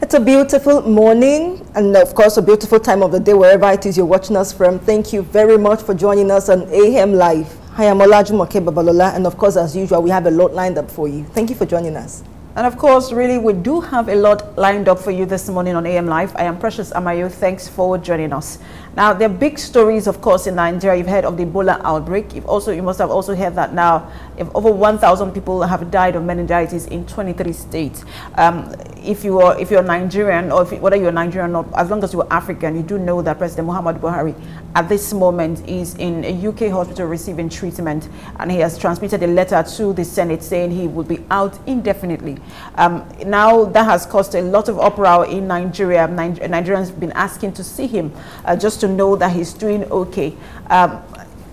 It's a beautiful morning and of course a beautiful time of the day wherever it is you're watching us from. Thank you very much for joining us on AM Live. I am Olajumoke Babalola, and of course as usual we have a lot lined up for you. Thank you for joining us. And of course, really, we do have a lot lined up for you this morning on AM Live. I am Precious Amayo. Thanks for joining us. Now, there are big stories, of course, in Nigeria. You've heard of the Ebola outbreak. You must have also heard that now if over 1,000 people have died of meningitis in 23 states. If you're Nigerian, or whether you're Nigerian or not, as long as you're African, you do know that President Muhammadu Buhari at this moment is in a UK hospital receiving treatment, and he has transmitted a letter to the Senate saying he will be out indefinitely. Now that has caused a lot of uproar in Nigeria. Nigerians have been asking to see him just to know that he's doing okay.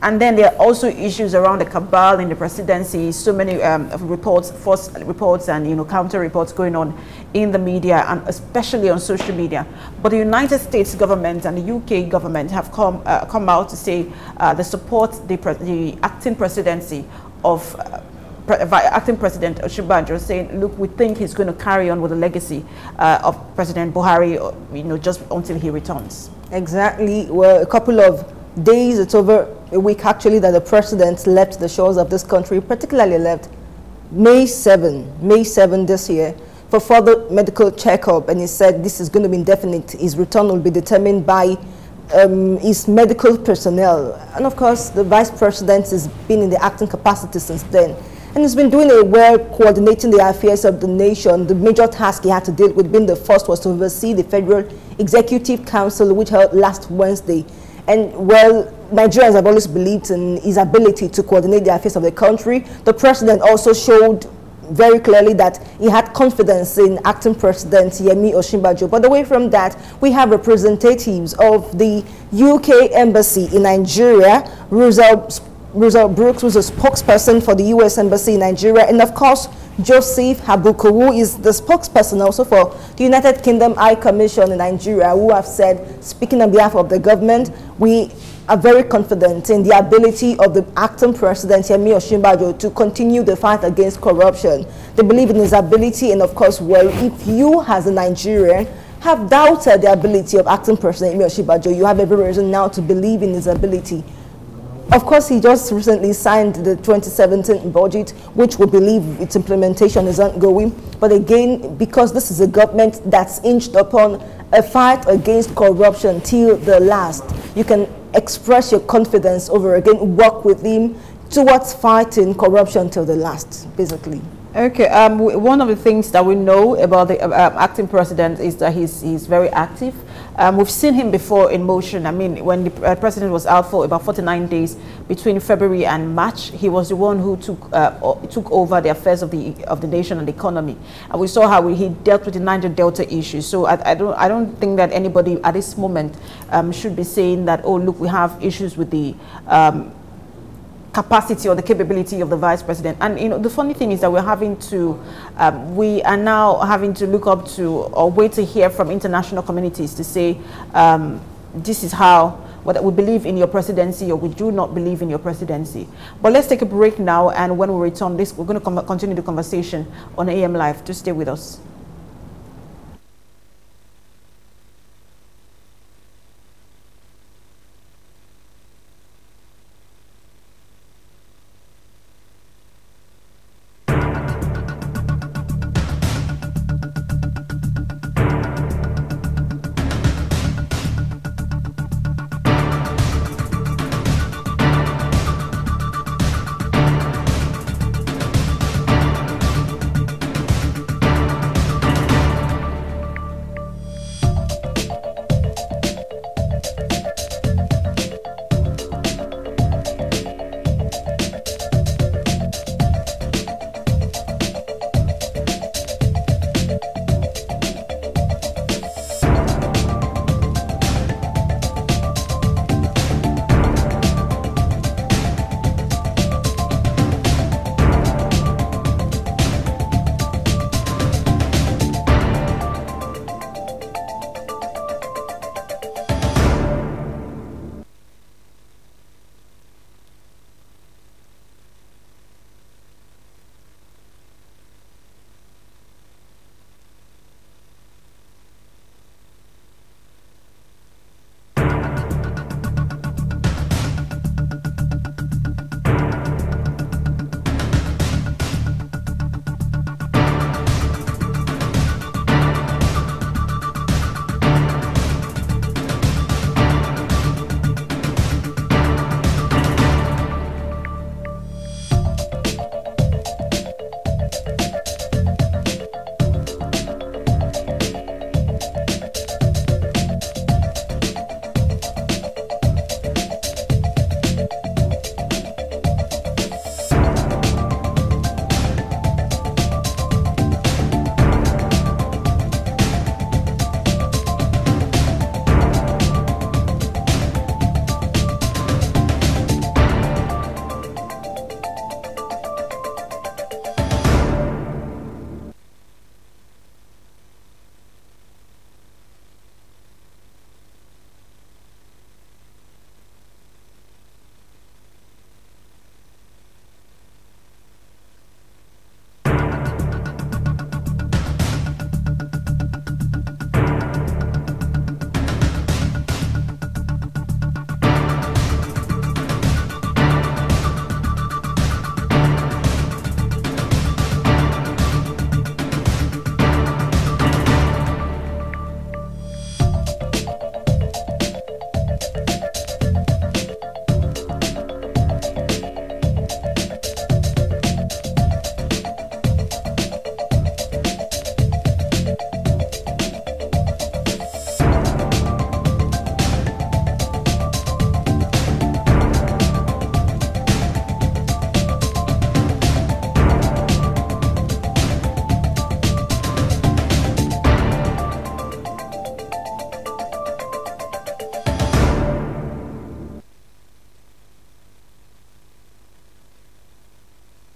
And then there are also issues around the cabal in the presidency. So many reports, false reports, and counter reports going on in the media, and especially on social media. But the United States government and the UK government have come out to say they support the acting presidency of acting President Osinbajo, saying, look, we think he's going to carry on with the legacy of President Buhari, just until he returns. Exactly. Well, a couple of days, it's over a week actually, that the president left the shores of this country, particularly left May 7 this year, for further medical checkup, and he said this is going to be indefinite. His return will be determined by his medical personnel, and of course the vice president has been in the acting capacity since then, and he's been doing a well coordinating the affairs of the nation. The major task he had to deal with, being the first, was to oversee the Federal Executive Council, which held last Wednesday. And well, Nigerians have always believed in his ability to coordinate the affairs of the country. The president also showed very clearly that he had confidence in acting President Yemi Osinbajo. But away from that, we have representatives of the UK Embassy in Nigeria, Rosal Brooks, who's a spokesperson for the US Embassy in Nigeria, and of course Joseph Habuko, who is the spokesperson also for the United Kingdom High Commission in Nigeria, who have said, speaking on behalf of the government, we are very confident in the ability of the acting President Yemi Osinbajo to continue the fight against corruption. They believe in his ability, and of course, well, if you as a Nigerian have doubted the ability of acting President Yemi Osinbajo, you have every reason now to believe in his ability. Of course, he just recently signed the 2017 budget, which we believe its implementation is ongoing. But again, because this is a government that's inched upon a fight against corruption till the last, you can express your confidence over again, work with him towards fighting corruption till the last, basically. Okay, one of the things that we know about the acting president is that he's very active. We've seen him before in motion. I mean, when the president was out for about 49 days between February and March, he was the one who took over the affairs of the nation and the economy. And we saw how he dealt with the Niger Delta issue. So I don't think that anybody at this moment should be saying that, oh, look, we have issues with the capacity or the capability of the vice president. And the funny thing is that we are now having to look up to or wait to hear from international communities to say this is how whether we believe in your presidency or we do not believe in your presidency. But let's take a break now, and when we return, we're going to continue the conversation on AM Live. Just stay with us.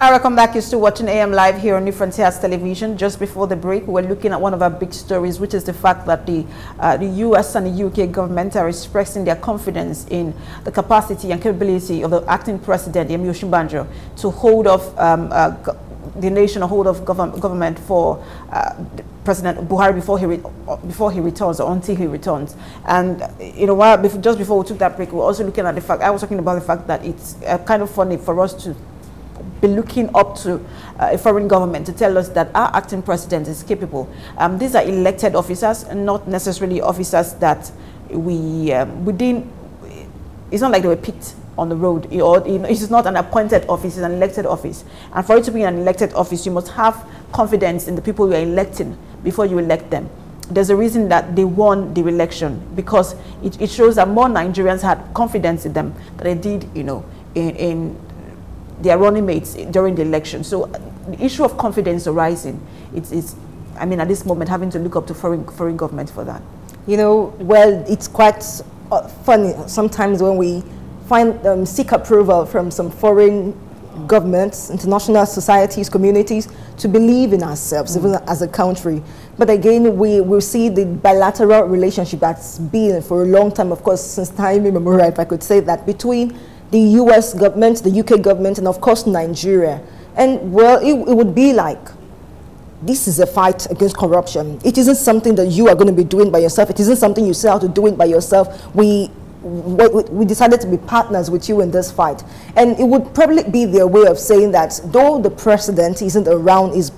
Welcome back. You're still watching AM Live here on New Frontiers Television. Just before the break, we were looking at one of our big stories, which is the fact that the US and the UK government are expressing their confidence in the capacity and capability of the acting president, Yemi Osinbajo, to hold off the nation, hold off government for President Buhari before he returns, or until he returns. And you know, just before we took that break, we were also looking at the fact, I was talking about the fact that it's kind of funny for us to be looking up to a foreign government to tell us that our acting president is capable. These are elected officers, not necessarily officers that we didn't. It's not like they were picked on the road, or it's not an appointed office, it's an elected office. And for it to be an elected office, you must have confidence in the people you are electing before you elect them. There's a reason that they won the election, because it shows that more Nigerians had confidence in them than they did, you know, in their running mates during the election. So the issue of confidence arising, it's I mean, at this moment, having to look up to foreign government for that. You know, well, it's quite funny sometimes when we seek approval from some foreign governments, international societies, communities, to believe in ourselves, even as a country. But again, we will see the bilateral relationship that's been for a long time, of course, since time immemorial, if I could say that, between the US government, the UK government, and of course Nigeria. And well, it would be like, this is a fight against corruption. It isn't something that you are going to be doing by yourself. It isn't something you set out to do it by yourself. We decided to be partners with you in this fight. And it would probably be their way of saying that though the president isn't around, is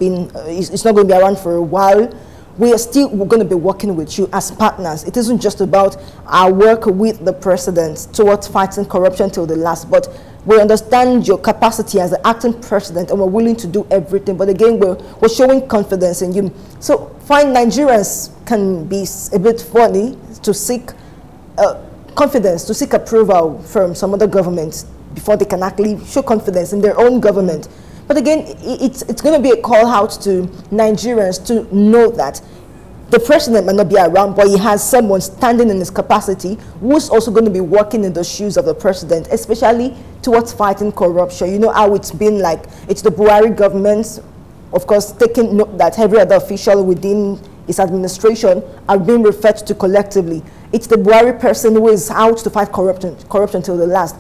not going to be around for a while, we're going to be working with you as partners. It isn't just about our work with the president towards fighting corruption till the last, but we understand your capacity as the acting president, and we're willing to do everything. But again, we're showing confidence in you. So fine, Nigerians can be a bit funny to seek confidence, to seek approval from some other governments before they can actually show confidence in their own government. But again, it's going to be a call out to Nigerians to know that the president might not be around, but he has someone standing in his capacity who's also going to be working in the shoes of the president, especially towards fighting corruption. You know how it's been like, it's the Buhari government, of course, taking note that every other official within his administration are being referred to collectively. It's the Buhari person who is out to fight corruption till the last.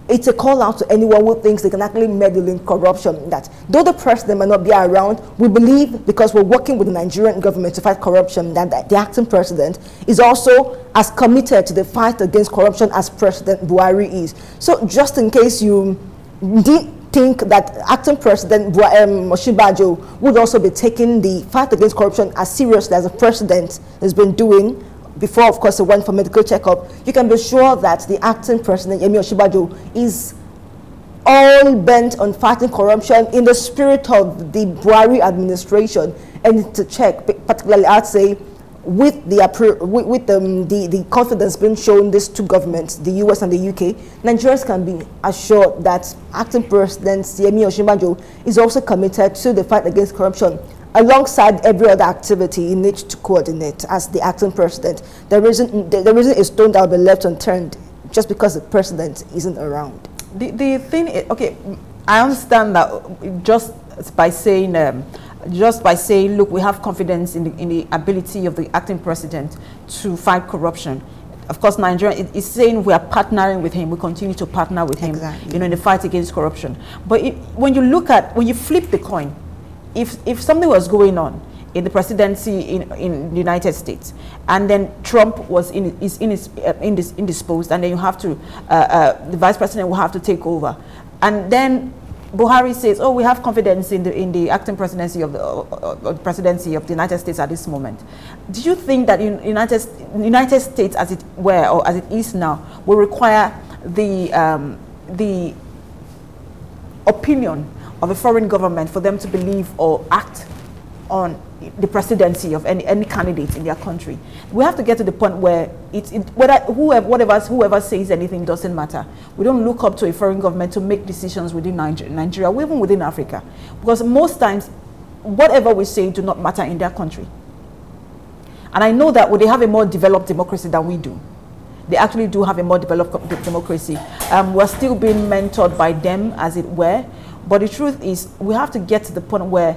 It's a call out to anyone who thinks they can actually meddle in corruption, that though the president might not be around, we believe, because we're working with the Nigerian government to fight corruption, that the acting president is also as committed to the fight against corruption as President Buhari is. So just in case you did think that acting president Osinbajo would also be taking the fight against corruption as seriously as the president has been doing, before, of course, he went for medical checkup, you can be sure that the acting president, Yemi Osinbajo, is all bent on fighting corruption in the spirit of the Buhari administration. And to check, particularly, I'd say, with the confidence being shown these two governments, the US and the UK, Nigerians can be assured that acting president Yemi Osinbajo is also committed to the fight against corruption, alongside every other activity he needs to coordinate as the acting president. There isn't a stone that will be left unturned just because the president isn't around. The thing is, okay, I understand that just by saying, look, we have confidence in the ability of the acting president to fight corruption. Of course, Nigeria is saying we are partnering with him. We continue to partner with him, you know, in the fight against corruption. But when you flip the coin, if something was going on in the presidency in the United States, and then Trump was indisposed, and then you have to the vice president will have to take over, and then Buhari says, "Oh, we have confidence in the acting presidency of the United States at this moment." Do you think that United States, as it were or as it is now, will require the opinion of a foreign government for them to believe or act on the presidency of any candidate in their country? We have to get to the point where whoever says anything doesn't matter. We don't look up to a foreign government to make decisions within Nigeria, or even within Africa, because most times whatever we say do not matter in their country. And I know that they have a more developed democracy than we do. They actually do have a more developed democracy. We're still being mentored by them, as it were. But the truth is, we have to get to the point where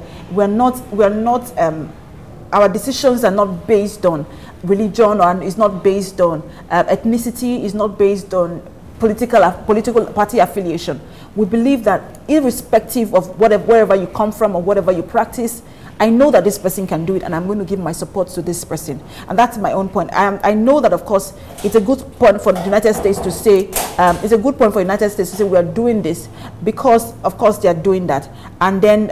our decisions are not based on religion, and is not based on ethnicity, is not based on political party affiliation. We believe that irrespective of wherever you come from or whatever you practice, I know that this person can do it, and I'm going to give my support to this person. And that's my own point. I know that, of course, it's a good point for the United States to say, we are doing this because, of course, they are doing that. And then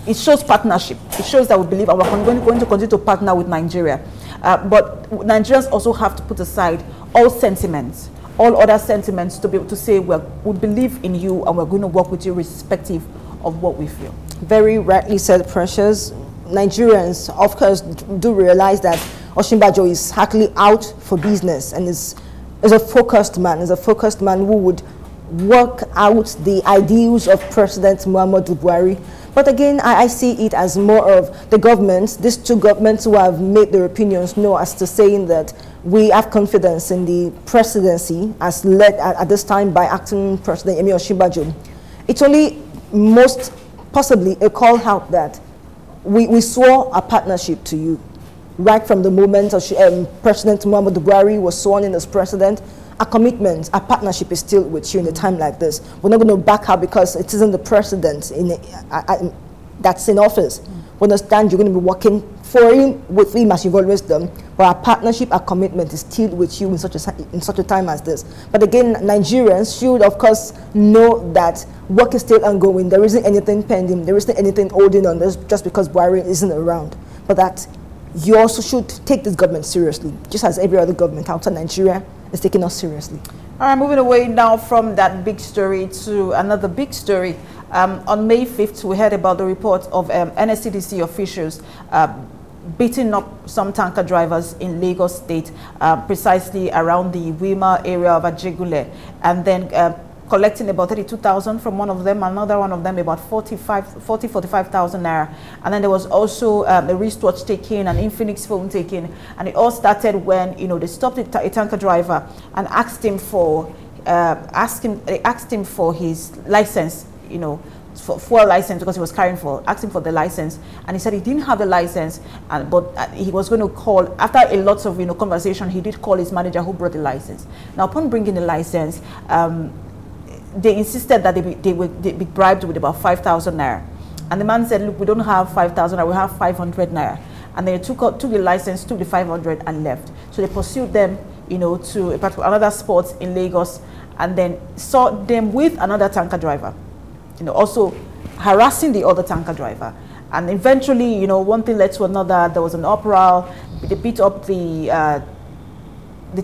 it shows partnership. It shows that we believe and we're going to continue to partner with Nigeria. But Nigerians also have to put aside all sentiments, all other sentiments, to be able to say we believe in you and we're going to work with you irrespective of what we feel. Very rightly said, Precious. Nigerians, of course, do realize that Osinbajo is actually out for business and is a focused man, who would work out the ideals of President Muhammadu Buhari. But again, I see it as more of the governments, these two governments who have made their opinions known as to saying that we have confidence in the presidency as led at this time by acting President Yemi Osinbajo. It's only most possibly a call out that we swore a partnership to you. Right from the moment President Muhammadu Buhari was sworn in as president, a commitment, a partnership is still with you in a time like this. We're not going to back out because it isn't the president that's in office. We understand you're going to be working for him, with him, as you've always done. But our partnership, our commitment is still with you in such a time as this. But again, Nigerians should, of course, know that work is still ongoing. There isn't anything pending. There isn't anything holding on this just because Buhari isn't around. But that you also should take this government seriously, just as every other government outside Nigeria is taking us seriously. All right, moving away now from that big story to another big story. On May 5th, we heard about the report of NSCDC officials beating up some tanker drivers in Lagos State, precisely around the Wima area of Ajegule, and then collecting about 32,000 from one of them, another one of them about 45,000 naira. And then there was also a wristwatch taken, an Infinix phone taken, and it all started when, you know, they stopped a tanker driver and asked him for his license, you know, for a license, because he was carrying for, asked him for the license, and he said he didn't have the license, but he was going to call, after a lot of, you know, conversation, he did call his manager who brought the license. Now, upon bringing the license, they insisted that they would be bribed with about 5,000 naira. And the man said, look, we don't have 5,000 naira, we have 500 naira. And they took the license, took the 500 and left. So they pursued them, you know, to another spot in Lagos, and then saw them with another tanker driver, you know, also harassing the other tanker driver. And eventually, you know, one thing led to another. There was an uproar. They beat up the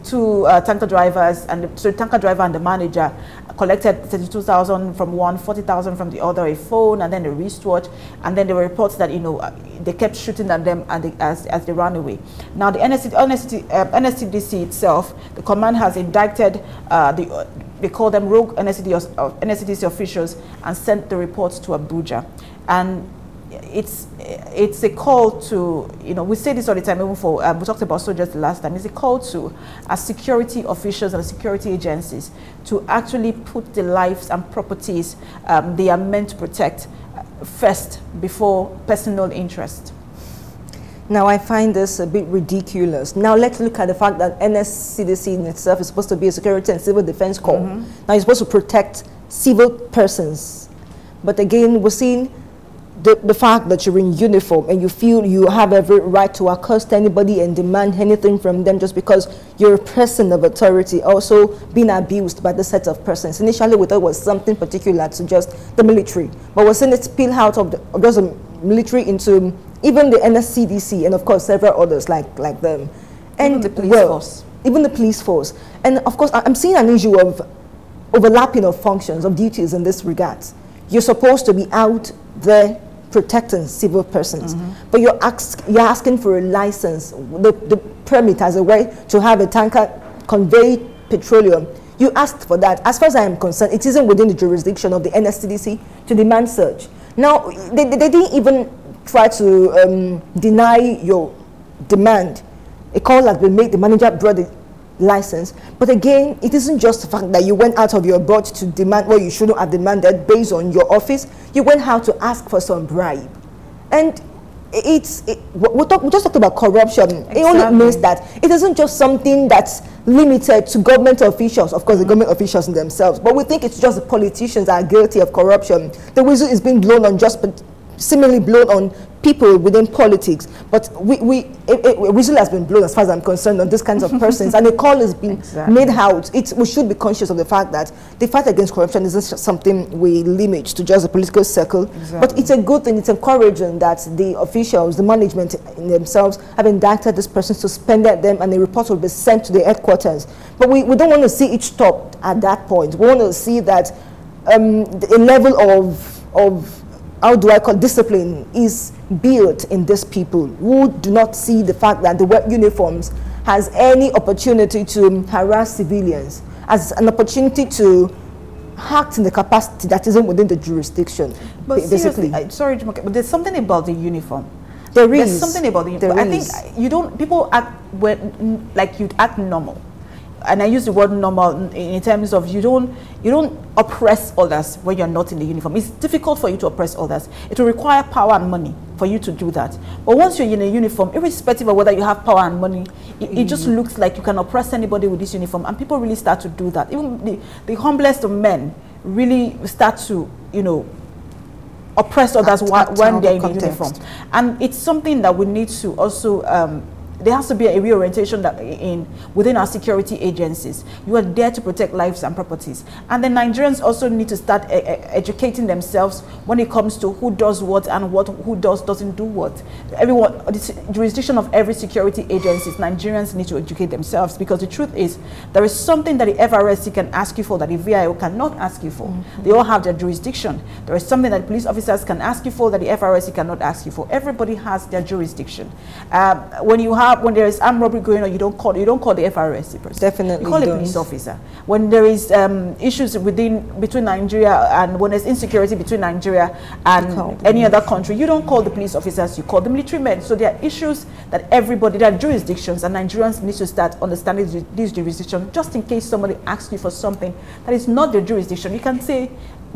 two tanker drivers, and so the tanker driver and the manager collected 32,000 from one, 40,000 from the other, a phone, and then a wristwatch. And then there were reports that, you know, they kept shooting at them and as they ran away. Now the NSCDC itself, the command has indicted they call them rogue NSCDC officials, and sent the reports to Abuja. And it's a call to, you know, we say this all the time, even for, we talked about soldiers the last time, it's a call to as security officials and security agencies to actually put the lives and properties they are meant to protect first before personal interest. Now, I find this a bit ridiculous. Now, let's look at the fact that NSCDC in itself is supposed to be a security and civil defense corps. Now, it's supposed to protect civil persons. But again, we're seeing the fact that you're in uniform and you feel you have every right to accost anybody and demand anything from them just because you're a person of authority, also being abused by the set of persons. Initially, we thought it was something particular to just the military, but we're seeing it spill out of just the military into even the NSCDC and, of course, several others like them. And even the police force. Even the police force. And, of course, I'm seeing an issue of overlapping of functions, of duties in this regard. You're supposed to be out there protecting civil persons, but you're asking for a license, the permit as a way to have a tanker convey petroleum. You asked for that. As far as I am concerned, it isn't within the jurisdiction of the NSCDC to demand search. Now, they didn't even try to deny your demand. A call has been made, the manager brought license. But again, it isn't just the fact that you went out of your boat to demand what you shouldn't have demanded based on your office. You went out to ask for some bribe. And we just talked about corruption. Exactly. It only means that it isn't just something that's limited to government officials, of course, the government officials themselves, but we think it's just the politicians that are guilty of corruption. The whistle is being blown on seemingly blown on people within politics, but a whistle has been blown, as far as I'm concerned, on these kinds of persons, and a call has been made out. We should be conscious of the fact that the fight against corruption isn't something we limit to just the political circle, but it's a good thing. It's encouraging that the officials, the management in themselves, have indicted these persons, suspended them, and a report will be sent to the headquarters. But we don't want to see it stopped at that point. We want to see that a level of how do I call discipline is built in these people who do not see the fact that the wear uniforms has any opportunity to harass civilians, as an opportunity to act in the capacity that isn't within the jurisdiction. But basically, sorry, but there's something about the uniform. There's something about the uniform. I think you don't. People act like you'd act normal. And I use the word normal in terms of you don't oppress others when you're not in the uniform. It's difficult for you to oppress others. It will require power and money for you to do that. But once you're in a uniform, irrespective of whether you have power and money, it just looks like you can oppress anybody with this uniform, and people really start to do that. Even the humblest of men really start to, oppress others when they're in the uniform. And it's something that we need to also there has to be a reorientation within our security agencies. You are there to protect lives and properties. And the Nigerians also need to start educating themselves when it comes to who does what and who doesn't do what. The jurisdiction of every security agency, Nigerians need to educate themselves, because the truth is there is something that the FRSC can ask you for that the VIO cannot ask you for. They all have their jurisdiction. There is something that police officers can ask you for that the FRSC cannot ask you for. Everybody has their jurisdiction. When there is armed robbery going on, you don't call the FRSC person. Definitely, you call a police officer. When there is issues between Nigeria, and when there's insecurity between Nigeria and any other country, you don't call the police officers. You call the military men. So there are issues that there are jurisdictions, and Nigerians need to start understanding these jurisdictions. Just in case somebody asks you for something that is not their jurisdiction, you can say,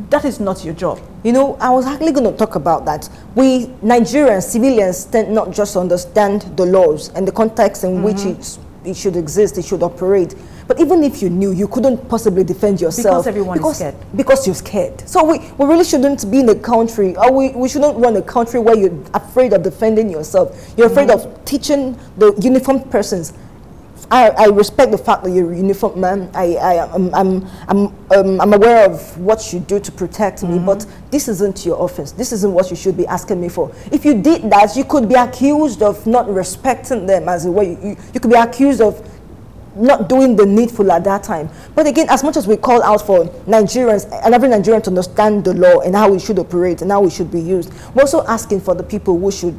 that is not your job. I was actually going to talk about that. We Nigerians, civilians, tend not just to understand the laws and the context in which it should exist, it should operate. But even if you knew, you couldn't possibly defend yourself. Because everyone is scared. Because you're scared. So we really shouldn't be in a country, or we shouldn't run a country where you're afraid of defending yourself. You're afraid of teaching the uniformed persons. I respect the fact that you're a uniformed man. I'm aware of what you do to protect me, but this isn't your office. This isn't what you should be asking me for. If you did that, you could be accused of not respecting them as a way. You could be accused of not doing the needful at that time. But again, as much as we call out for Nigerians and every Nigerian to understand the law and how we should operate and how we should be used, we're also asking for the people who should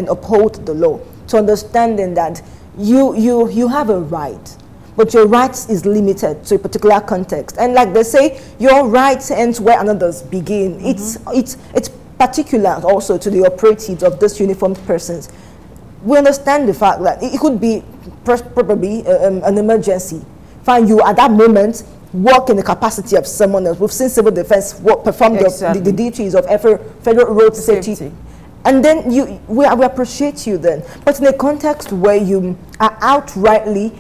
uphold the law, to understanding that you have a right, but your rights is limited to a particular context. And like they say, your rights ends where another's begin. It's particular also to the operatives of these uniformed persons. We understand the fact that it could be probably an emergency. Find you at that moment work in the capacity of someone else. We've seen civil defense perform the duties of every federal road safety. And then we appreciate you then. But in a context where you are outrightly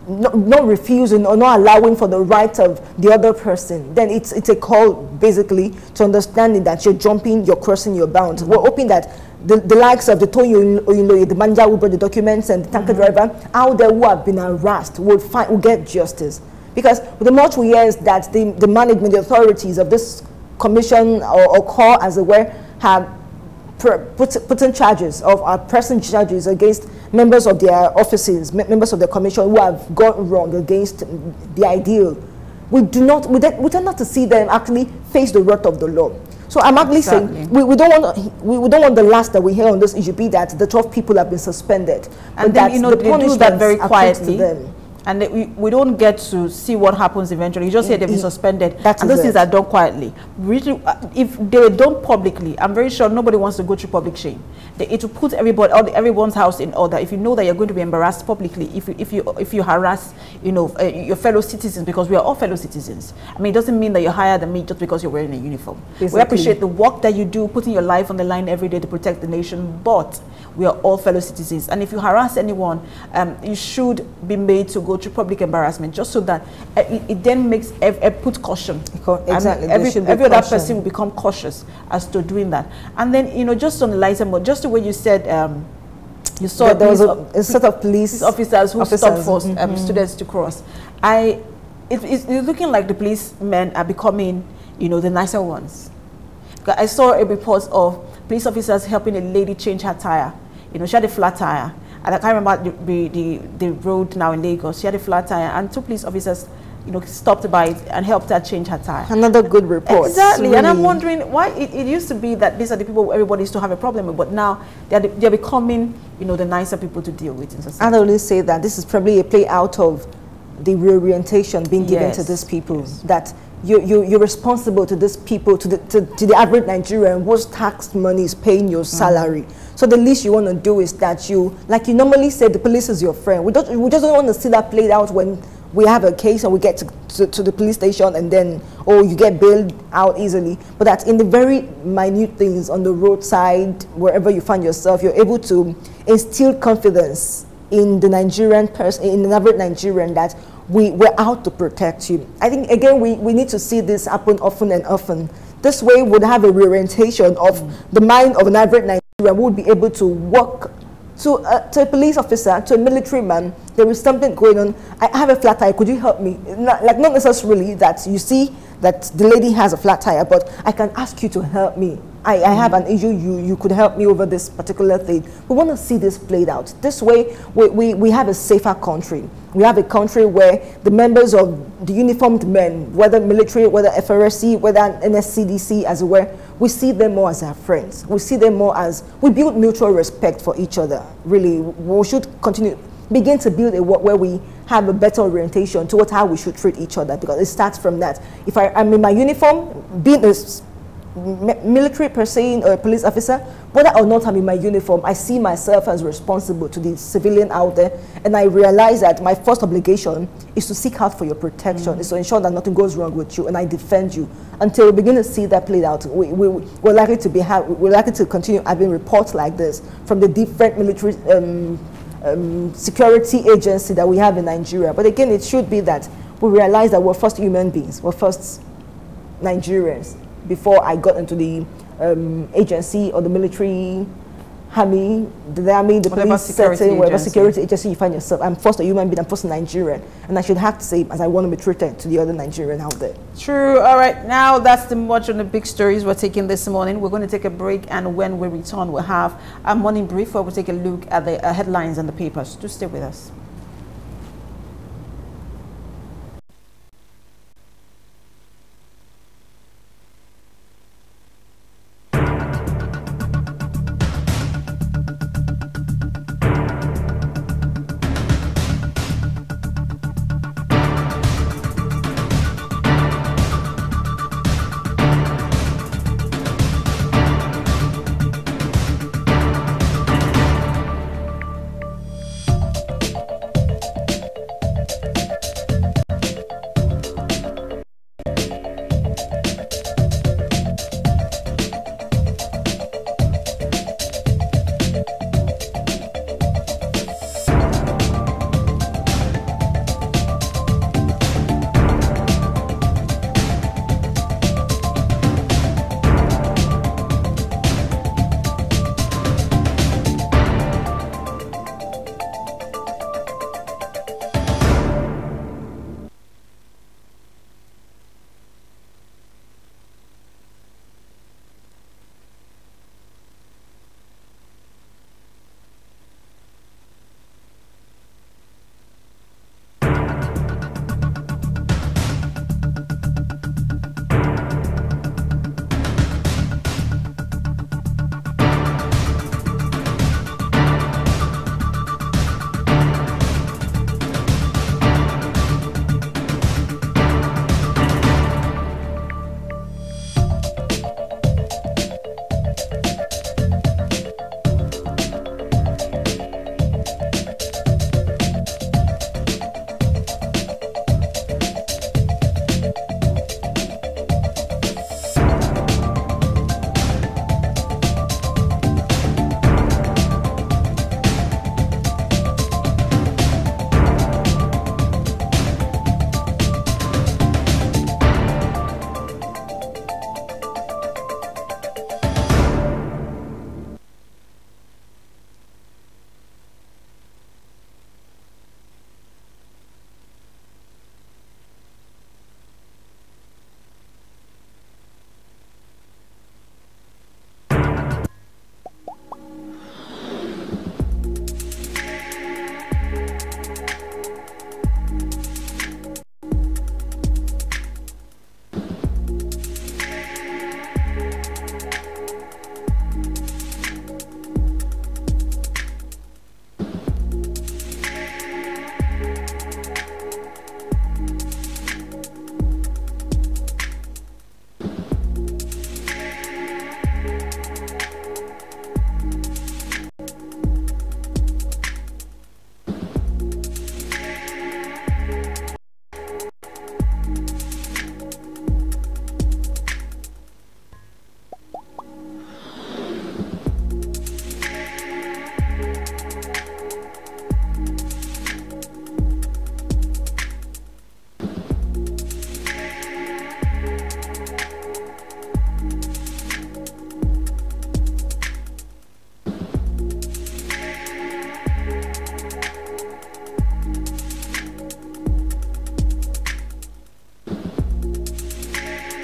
not refusing or not allowing for the right of the other person, then it's a call basically to understanding that you're crossing your bounds. We're hoping that the likes of the Toyo Oyinloye, the manager who brought the documents, and the tanker driver out there who have been harassed will get justice. Because the much we hear is that the management, the authorities of this commission or call, as it were, have put in charges pressing charges against members of their offices, members of the commission who have gone wrong against the ideal. We tend not to see them actually face the wrath of the law. So I'm actually saying we don't want the last that we hear on this issue be that the 12 people have been suspended, and then they do that very quietly. and we don't get to see what happens eventually. You just hear they've been suspended, and those things are done quietly. Really, if they were done publicly, I'm very sure nobody wants to go through public shame. It will put everyone's house in order. If you know that you're going to be embarrassed publicly, if you harass, your fellow citizens, because we are all fellow citizens. I mean, it doesn't mean that you're higher than me just because you're wearing a uniform. Exactly. We appreciate the work that you do, putting your life on the line every day to protect the nation, but we are all fellow citizens. And if you harass anyone, you should be made to go through public embarrassment, just so that it then makes put caution. Exactly. Every other person will become cautious as to doing that. And then, just on the lighter mode, just the way you said, you saw there was a set of police officers who stopped for students to cross. It's looking like the policemen are becoming, the nicer ones. I saw a report of police officers helping a lady change her tire. She had a flat tire, and I can't remember the road now in Lagos. She had a flat tire, and two police officers, stopped by it and helped her change her tire. Another good report. Exactly, really. And I'm wondering why it used to be that these are the people everybody used to have a problem with, but now they're becoming, the nicer people to deal with in society. I'd only say that this is probably a play out of the reorientation being given to these people, that you're responsible to these people, to the average Nigerian whose tax money is paying your salary. So the least you want to do is that like you normally say, the police is your friend. We just don't want to see that played out when we have a case and we get to the police station and then, you get bailed out easily. But that in the very minute things on the roadside, wherever you find yourself, you're able to instill confidence in the Nigerian person, in the average Nigerian, that we're out to protect you. I think, again, we need to see this happen often and often. This way would have a reorientation of the mind of an average Nigerian who would be able to walk to a police officer, to a military man. There is something going on. I have a flat tire. Could you help me? Not necessarily that you see that the lady has a flat tire, but I can ask you to help me. I have an issue. You could help me over this particular thing. We want to see this played out. This way, we have a safer country. We have a country where the members of the uniformed men, whether military, whether FRSC, whether NSCDC, as it were, we see them more as our friends. We see them more as, we build mutual respect for each other. Really, we should begin to build a world where we have a better orientation towards how we should treat each other, because it starts from that. If I'm in my uniform, being a military person or a police officer, whether or not I'm in my uniform, I see myself as responsible to the civilian out there, and I realize that my first obligation is to seek out for your protection, is to ensure that nothing goes wrong with you, and I defend you. Until we begin to see that played out, we're likely to continue having reports like this from the different military security agency that we have in Nigeria. But again, it should be that we realize that we're first human beings, we're first Nigerians. Before I got into the agency or the military, the police setting, whatever security agency you find yourself, I'm first a human being, I'm first a Nigerian. And I should have to say, as I want to be treated to the other Nigerian out there. True. All right. Now that's the much on the big stories we're taking this morning. We're going to take a break, and when we return, we'll have a morning brief where we'll take a look at the headlines and the papers. Do stay with us.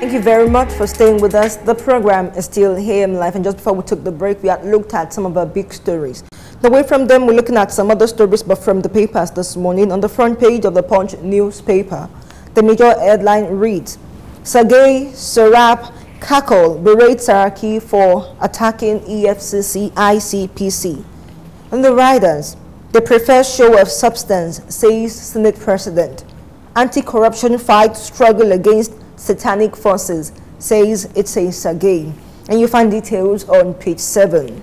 Thank you very much for staying with us. The program is still AM Live, and just before we took the break, we had looked at some of our big stories. Away from them, we're looking at some other stories, but from the papers this morning. On the front page of the Punch newspaper, the major headline reads, Sergei Sarab Kakol berates Saraki for attacking EFCC ICPC. And the riders, they prefer show of substance, says Senate President. Anti-corruption fight struggle against satanic forces, says it's a Sergei. And you find details on page 7.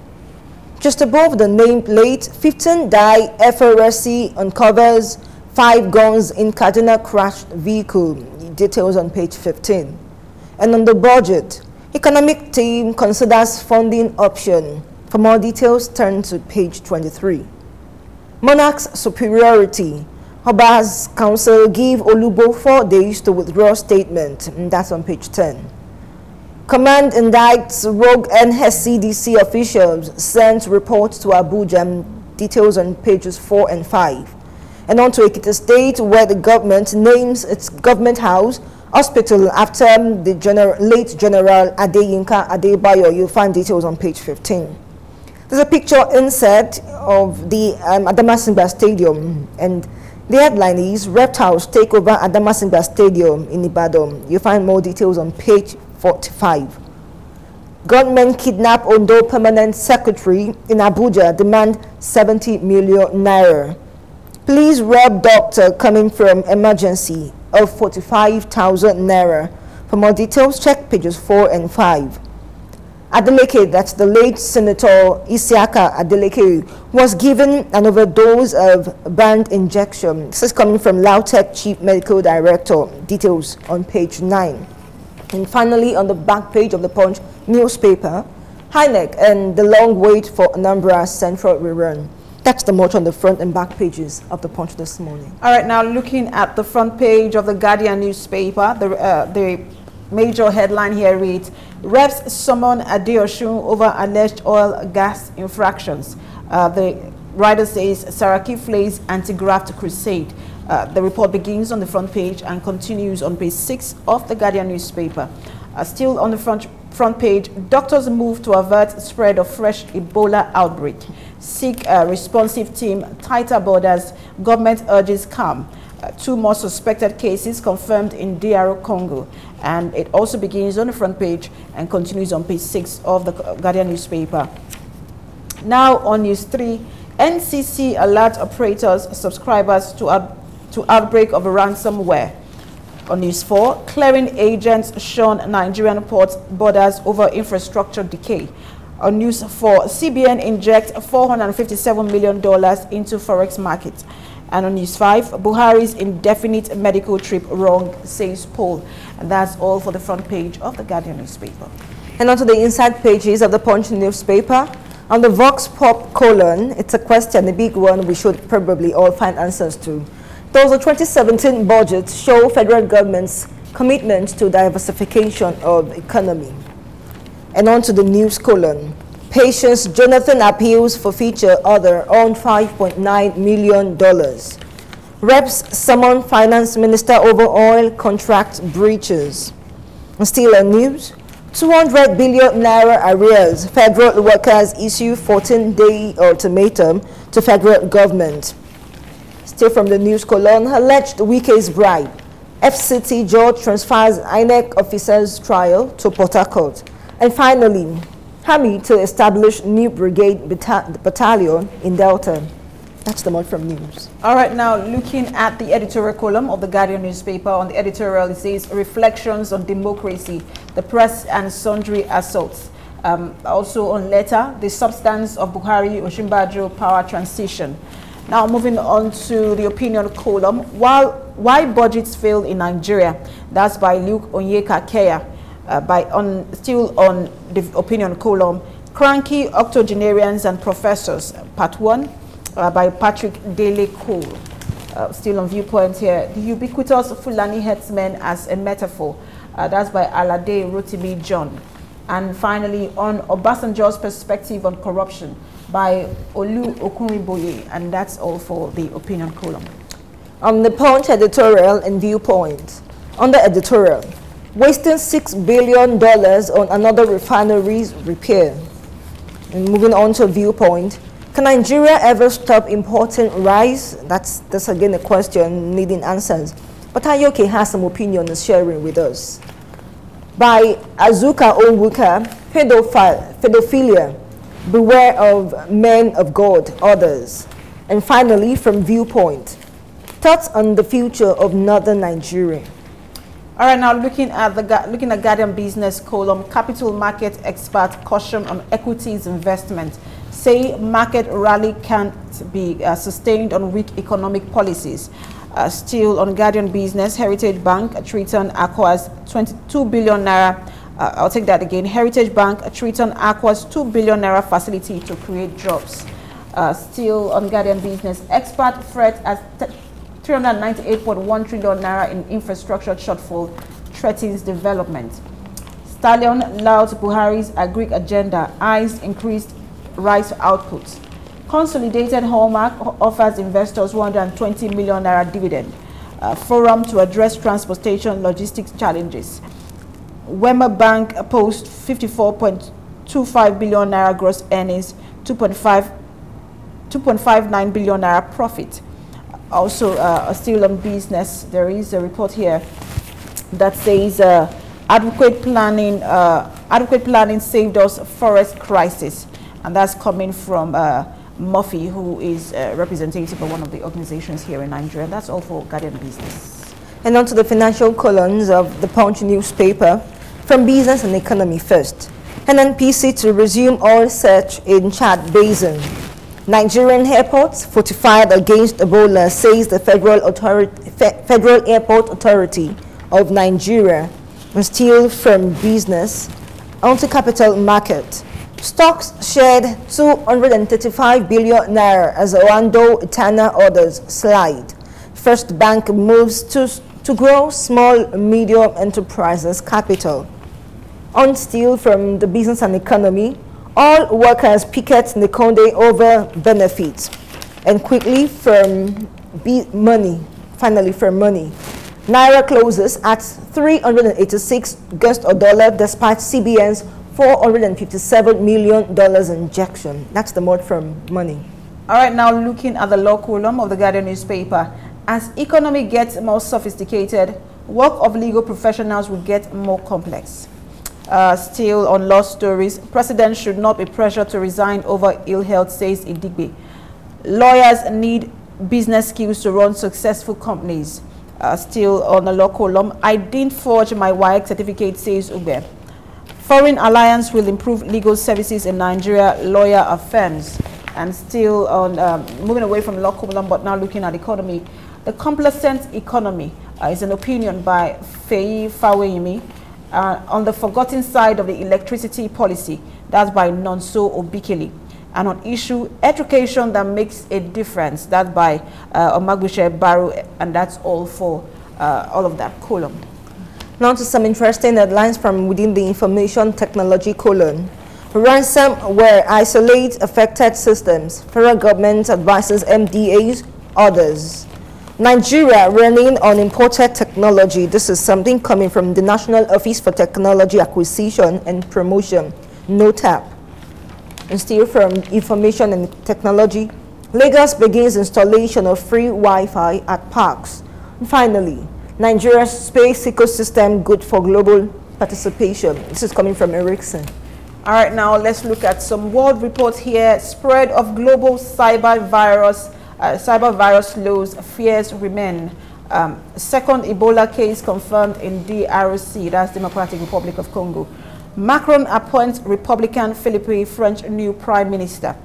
Just above the nameplate, 15 die, FRSC uncovers 5 guns in Kaduna crashed vehicle. Details on page 15. And on the budget, economic team considers funding option. For more details, turn to page 23. Monarch's superiority. Oba's council give Olubo 4 days to withdraw statement. And that's on page 10. Command indicts rogue NSCDC officials, sends reports to Abuja. Details on pages 4 and 5. And on to Ekiti State, where the government names its government house hospital after the late General Adeyinka Adebayo. You'll find details on page 15. There's a picture insert of the Adamasingba Stadium, and the headline is Reptiles take over Adamasingba Stadium in Ibadan. You'll find more details on page 45. Gunmen kidnap Ondo Permanent Secretary in Abuja, demand 70 million naira. Please rob doctor coming from emergency of 45,000 naira. For more details, check pages 4 and 5. Adeleke, that's the late Senator Isiaka Adeleke, was given an overdose of banned injection. This is coming from Lautech Chief Medical Director. Details on page 9. And finally, on the back page of the Punch newspaper, INEC and the long wait for Anambra Central rerun. That's the much on the front and back pages of the Punch this morning. All right, now looking at the front page of the Guardian newspaper, the major headline here reads, Reps summon Adeosun over alleged oil gas infractions. The writer says Saraki flays anti-graft crusade. The report begins on the front page and continues on page 6 of the Guardian newspaper. Still on the front page, doctors move to avert spread of fresh Ebola outbreak. Seek a responsive team, tighter borders, government urges calm. 2 more suspected cases confirmed in DR Congo. And it also begins on the front page and continues on page 6 of the Guardian newspaper. Now on News 3, NCC alert operators subscribers to outbreak of ransomware. On News 4, clearing agents shun Nigerian ports borders over infrastructure decay. On News 4, CBN injects $457 million into forex market. And on News 5, Buhari's indefinite medical trip wrong, says poll. And that's all for the front page of the Guardian newspaper. And onto the inside pages of the Punch newspaper. On the Vox Pop colon, it's a question, a big one we should probably all find answers to. Does the 2017 budget show federal government's commitment to diversification of economy? And on to the news colon. Patience Jonathan appeals for feature other on $5.9 million. Reps summon finance minister over oil contract breaches. And still on news, 200 billion naira arrears. Federal workers issue 14-day ultimatum to federal government. Still from the news column, alleged Wike's bribe. FCT judge transfers INEC officers' trial to Port Harcourt. And finally, Army to establish new brigade battalion in Delta. That's the one from news. All right, now looking at the editorial column of the Guardian newspaper, on the editorial it says reflections on democracy, the press and sundry assaults. Also on letter, the substance of Buhari Osinbajo power transition. Now moving on to the opinion column, why budgets fail in Nigeria. That's by Luke Onyeka Keya. Still on the opinion column, Cranky Octogenarians and Professors, Part 1, by Patrick Dele Cole. Still on viewpoint here, the ubiquitous Fulani headsmen as a metaphor. That's by Alade Rotimi John. And finally, on Obasanjo's perspective on corruption, by Olu Okunriboye. And that's all for the opinion column. On the Punch editorial and viewpoint, on the editorial, wasting $6 billion on another refinery's repair. And moving on to Viewpoint, can Nigeria ever stop importing rice? That's again a question needing answers. But Ayoke has some opinion and sharing with us. By Azuka Onwuka, pedophilia, beware of men of God, others. And finally, from Viewpoint, thoughts on the future of northern Nigeria. All right, now looking at Guardian Business column, capital market experts caution on equities investment, say market rally can't be sustained on weak economic policies. Still on Guardian Business, Heritage Bank, Triton acquires 22 billion naira. I'll take that again. Heritage Bank, Triton acquires 2 billion naira facility to create jobs. Still on Guardian Business, expert threat as 398.1 trillion naira in infrastructure shortfall threatens development. Stallion louds Buhari's agri agenda, eyes increased rice output. Consolidated Hallmark offers investors 120 million naira dividend. Forum to address transportation logistics challenges. Wema Bank posts 54.25 billion naira gross earnings, 2.59 billion naira profit. Also, still on business, there is a report here that says adequate planning saved us forest crisis, and that's coming from Murphy, who is representative of one of the organizations here in Nigeria. That's all for Guardian Business. And on to the financial columns of the Punch newspaper. From business and economy first. NNPC to resume oil search in Chad Basin. Nigerian airports fortified against Ebola, says the Federal Airport Authority of Nigeria. And still from business, onto capital market. Stocks shared 235 billion naira as Orlando Etana orders slide. First Bank moves to grow small medium enterprises capital. On still from the business and economy, all workers picket Nikonde over benefits. And quickly from money, finally from money. Naira closes at 386 against a dollar despite CBN's $457 million injection. That's the mode from money. All right, now looking at the law column of the Guardian newspaper. As economy gets more sophisticated, work of legal professionals will get more complex. Still on law stories, president should not be pressured to resign over ill health, says Idigbe. Lawyers need business skills to run successful companies. Still on the law column, I didn't forge my WAEC certificate, says Ube. Foreign alliance will improve legal services in Nigeria, lawyer affirms. And still on moving away from law column, but now looking at economy. The complacent economy is an opinion by Feyi Faweyimi. On the forgotten side of the electricity policy, that's by Nonso Obikeli. And on issue education that makes a difference, that's by Omagushe Baru, and that's all for all of that column. Now to some interesting headlines from within the information technology column. Ransomware isolates affected systems. Federal government advises MDAs, others. Nigeria running on imported technology. This is something coming from the National Office for Technology Acquisition and Promotion, NOTAP. And still from information and technology, Lagos begins installation of free Wi-Fi at parks. And finally, Nigeria's space ecosystem good for global participation. This is coming from Ericsson. All right, now let's look at some world reports here. Spread of global cyber virus lows, fears remain. Second Ebola case confirmed in DRC, that's Democratic Republic of Congo. Macron appoints Republican Philippe French new prime minister.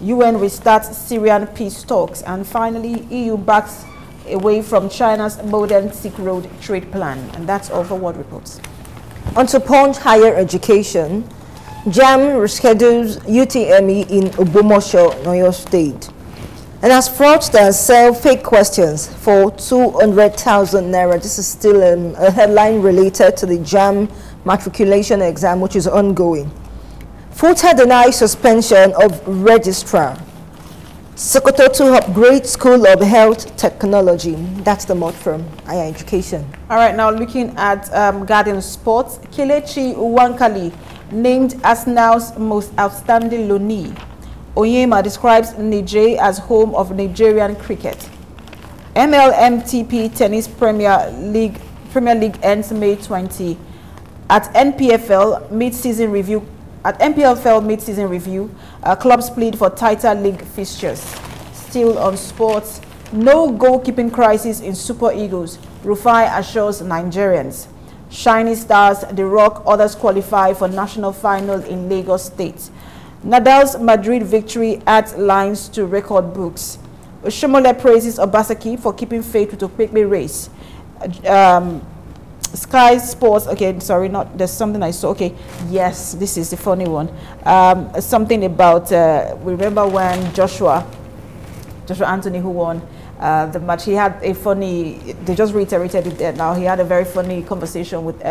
UN restarts Syrian peace talks. And finally, EU backs away from China's modern Silk Road trade plan. And that's all for world reports. On to Punch Higher Education, JAM reschedules UTME in Ogbomoso, Oyo State. And as fraudsters sell fake questions for 200,000 naira. This is still a headline related to the JAM matriculation exam, which is ongoing. FUTA denies suspension of registrar. Sokoto to upgrade School of Health Technology. That's the motto from Higher Education. All right, now looking at Guardian Sports, Kelechi Uwankali named Arsenal's most outstanding loanee. Onyema describes Niger as home of Nigerian cricket. MLMTP Tennis Premier League ends May 20. At NPFL mid-season review, clubs plead for tighter league fixtures. Still on sports, no goalkeeping crisis in Super Eagles. Rufai assures Nigerians. Shiny Stars, The Rock, others qualify for national final in Lagos State. Nadal's Madrid victory adds lines to record books. Oshomole praises Obaseki for keeping faith with Okpekpe race. Sky Sports, okay, sorry, not, there's something I saw, okay, yes, this is the funny one. Something about, remember when Joshua Anthony, who won the match, he had a funny, they just reiterated it there now, he had a very funny conversation with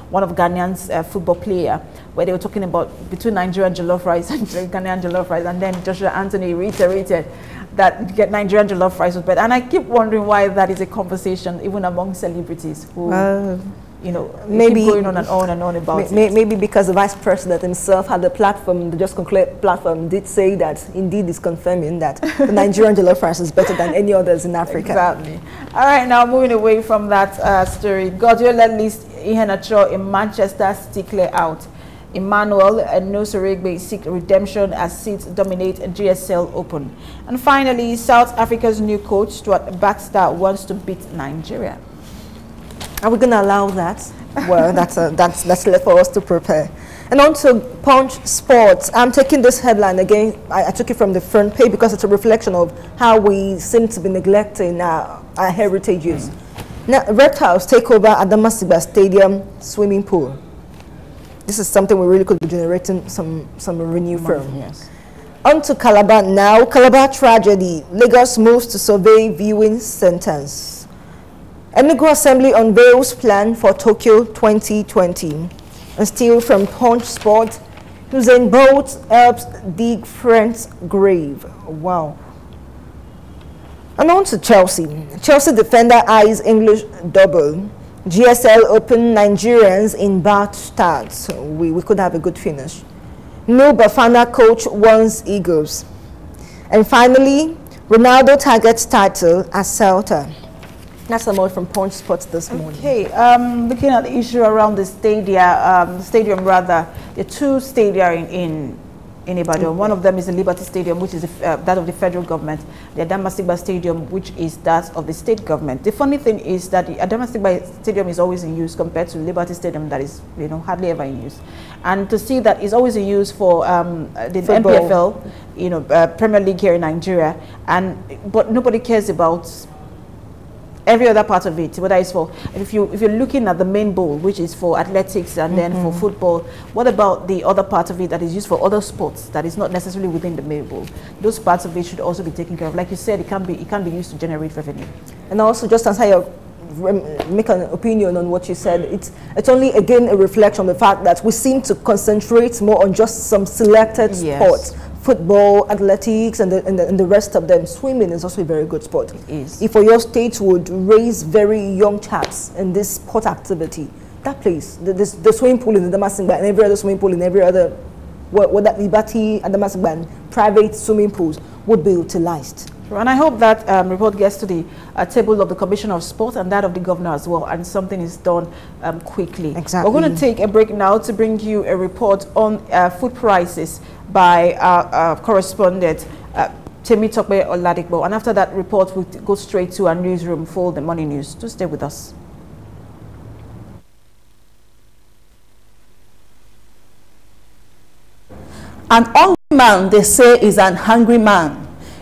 one of Ghanaian's football player, where they were talking about between Nigerian jollof rice and Ghanaian jollof rice, and then Joshua Anthony reiterated that Nigerian jollof rice was better. And I keep wondering why that is a conversation even among celebrities who, you know, maybe keep going on and on and on about it. Maybe because the vice president himself had the platform, the Just Conclave platform, did say that indeed is confirming that the Nigerian jollof rice is better than any others in Africa. Exactly. All right, now moving away from that story, Guardiola lists Iheanacho in Manchester stickler out. Emmanuel and Nosoregbe seek redemption as seats dominate GSL Open. And finally, South Africa's new coach, Stuart Baxter, wants to beat Nigeria. Are we going to allow that? Well, that's left for us to prepare. And on to Punch Sports. I'm taking this headline again. I took it from the front page because it's a reflection of how we seem to be neglecting our heritages. Now, reptiles take over at the Masiba Stadium swimming pool. This is something we really could be generating some revenue from. Yes. On to Calabar now. Calabar tragedy. Lagos moves to survey viewing centers. Enugu Assembly unveils plan for Tokyo 2020. And still from Punch Sport, Usain Bolt helps dig friend's grave. Wow. And on to Chelsea. Chelsea defender eyes English double. GSL Open Nigerians in bad start. So we could have a good finish. No Bafana coach warns Eagles. And finally, Ronaldo targets title at Celta. That's a more from Punch Sports this morning. Okay, looking at the issue around the stadium rather, the two stadia in Ibadan. One of them is the Liberty Stadium, which is that of the federal government. The Adamasingba Stadium, which is that of the state government. The funny thing is that the Adamasingba Stadium is always in use compared to Liberty Stadium that is, you know, hardly ever in use. And to see that it's always in use for the NPFL, you know, Premier League here in Nigeria, but nobody cares about every other part of it, whether it's for, if you're looking at the main bowl, which is for athletics and then for football, what about the other part of it that is used for other sports that is not necessarily within the main bowl? Those parts of it should also be taken care of. Like you said, it can be used to generate revenue. And also, just as I make an opinion on what you said, it's only again a reflection of the fact that we seem to concentrate more on just some selected sports. Football, athletics, and the rest of them. Swimming is also a very good sport. It is. If your state would raise very young chaps in this sport activity, that place, the swimming pool in the Damasingba and every other swimming pool in every other, what that Liberty and Damasingba and private swimming pools would be utilized. And I hope that report gets to the table of the Commissioner of Sport and that of the Governor as well, and something is done quickly. Exactly. We're going to take a break now to bring you a report on food prices by our correspondent, Temitope Oladikbo. And after that report, we'll go straight to our newsroom for the morning news. Do stay with us. An hungry man, they say, is an hungry man.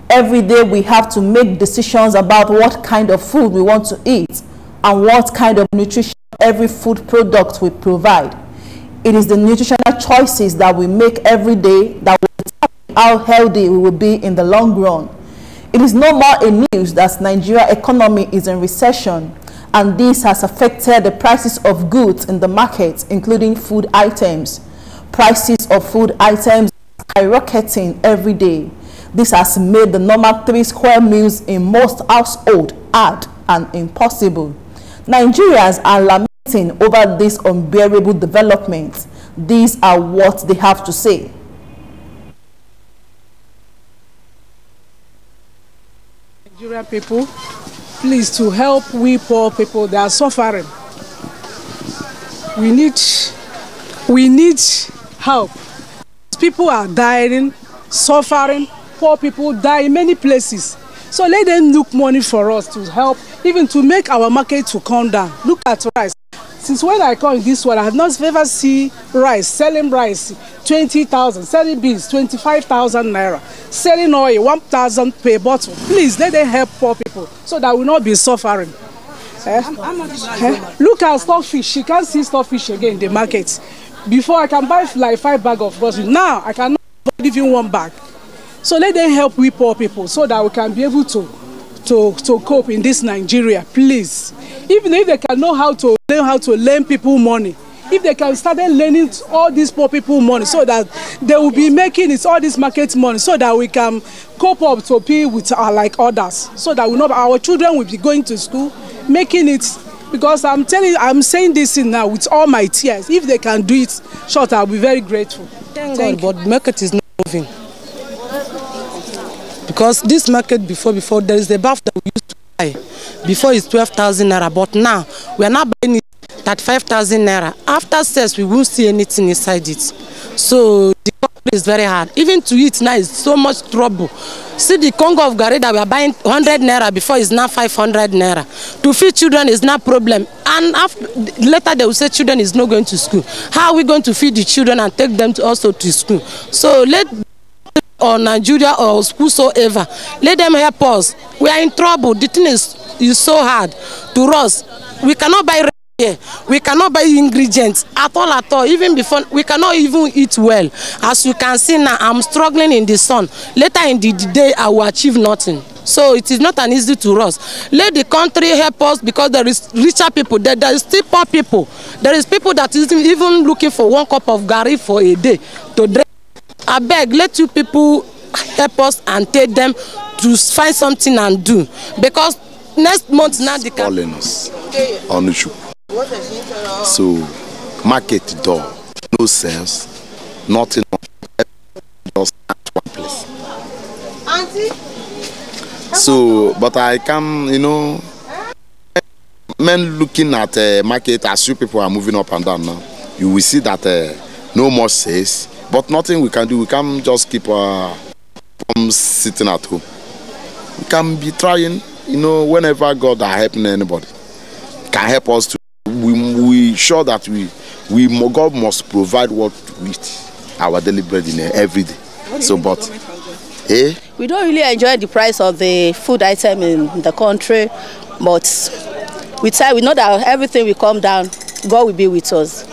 Every day we have to make decisions about what kind of food we want to eat and what kind of nutrition every food product we provide. It is the nutritional choices that we make every day that will determine how healthy we will be in the long run. It is no more a news that Nigeria's economy is in recession, and this has affected the prices of goods in the market, including food items. Prices of food items are skyrocketing every day. This has made the normal 3 square meals in most households hard and impossible. Nigerians are lamenting over this unbearable development. These are what they have to say. Nigerian people, please, to help we poor people, they are suffering. We need help. People are dying, suffering, poor people die in many places. So let them look money for us to help, even to make our market to come down. Look at rice. Since when I come in this one, I have not ever seen rice, selling rice 20,000, selling beans 25,000 naira, selling oil 1,000 per bottle. Please let them help poor people so that we will not be suffering. Look at stockfish. You can't see stockfish again in the market. Before I can buy like 5 bags of groceries. Now I cannot buy even 1 bag. So let them help we poor people so that we can be able to cope in this Nigeria, please. Even if they can know how to lend people money, if they can start learning all these poor people money so that they will be making it all this market money so that we can cope up to pay with like others, so that we know our children will be going to school, making it. Because I'm saying this in now with all my tears. If they can do it short, I'll be very grateful. Thank God, but the market is not moving. Because this market before there is a bath that we used to buy. Before it's 12,000 naira, but now we are not buying it at 5,000 naira. After sales, we won't see anything inside it. So the country is very hard. Even to eat now is so much trouble. See the Congo of Gari that we are buying 100 naira before is now 500 naira. To feed children is not a problem. And later they will say children is not going to school. How are we going to feed the children and take them also to school? So let or Nigeria or whosoever, let them help us. We are in trouble. The thing is so hard to us. We cannot buy here. We cannot buy ingredients at all. Even before, we cannot even eat well. As you can see now, I'm struggling in the sun. Later in the day, I will achieve nothing. So it is not an easy to us. Let the country help us, because there is richer people. There is still poor people. There is people that is even looking for 1 cup of gari for a day to drink. I beg, let you people help us and take them to find something and do. Because next month now they can calling us on the show. So market door, no sales, nothing, just at one place. So, but I can, men looking at market as you people are moving up and down now, you will see that no more sales. But nothing we can do. We can't just keep from sitting at home. We can be trying, whenever God are helping anybody, can help us to. We sure that God must provide what we eat, our daily bread in every day. So, but we don't really enjoy the price of the food item in the country, but with time we know that everything will come down. God will be with us.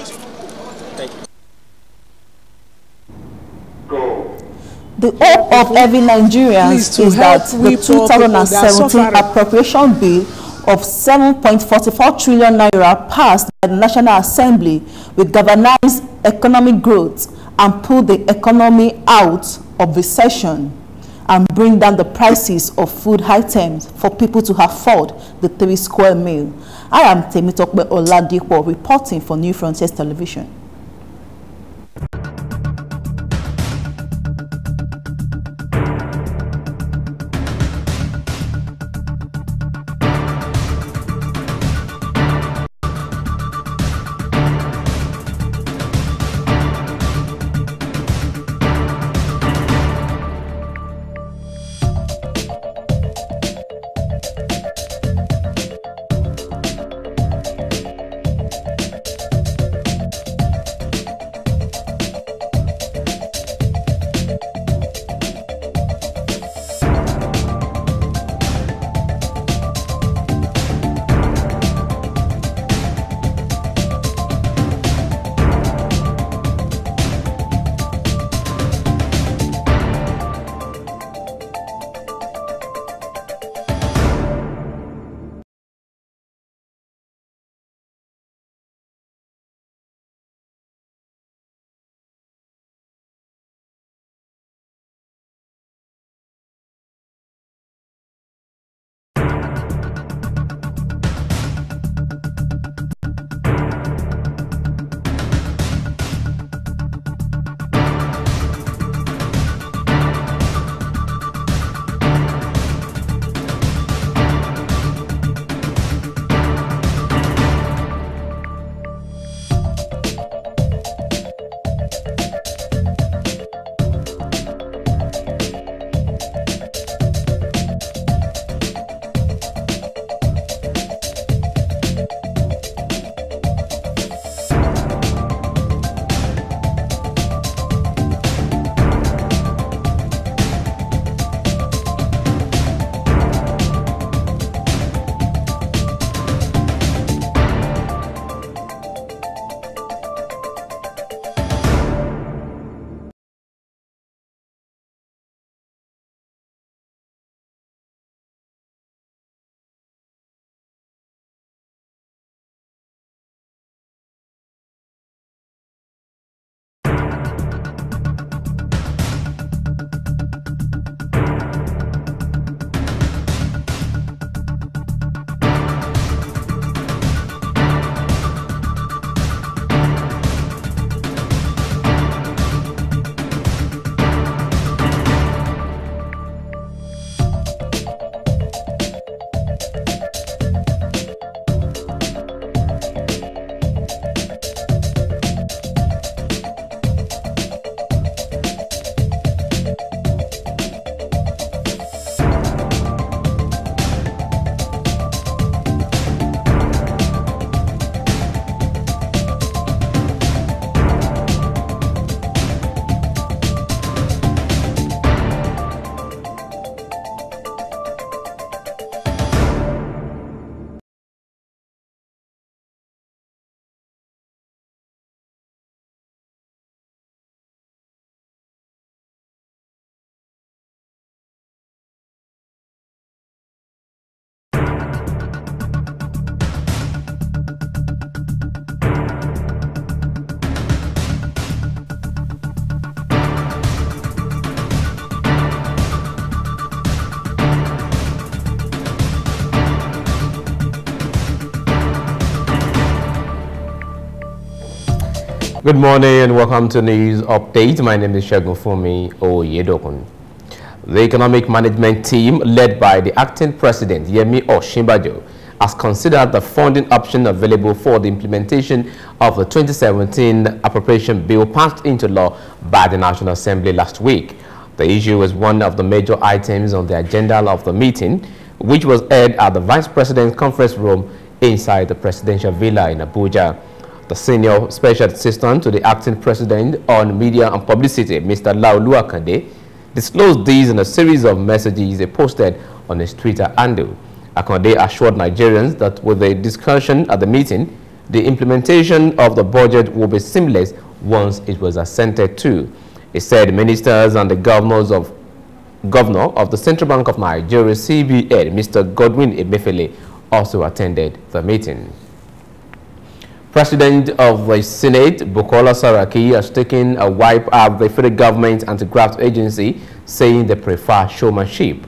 The hope of every Nigerian is that the 2017 appropriation bill of 7.44 trillion naira passed by the National Assembly will galvanize economic growth and pull the economy out of recession and bring down the prices of food items for people to afford the 3 square meal. I am Temitokbe Oladipo reporting for New Frontiers Television. Good morning and welcome to News Update. My name is Segun Funmi Oyedokun. The economic management team, led by the acting president, Yemi Osinbajo, has considered the funding option available for the implementation of the 2017 appropriation bill passed into law by the National Assembly last week. The issue was one of the major items on the agenda of the meeting, which was held at the Vice President's conference room inside the Presidential Villa in Abuja. The senior special assistant to the acting president on media and publicity, Mr. Laolu Akande, disclosed these in a series of messages he posted on his Twitter handle. Akande assured Nigerians that with the discussion at the meeting, the implementation of the budget will be seamless once it was assented to. He said ministers and the governor of the Central Bank of Nigeria, CBN, Mr. Godwin Emefiele, also attended the meeting. President of the Senate, Bukola Saraki, has taken a wipe at the federal government anti-graft agency, saying they prefer showmanship.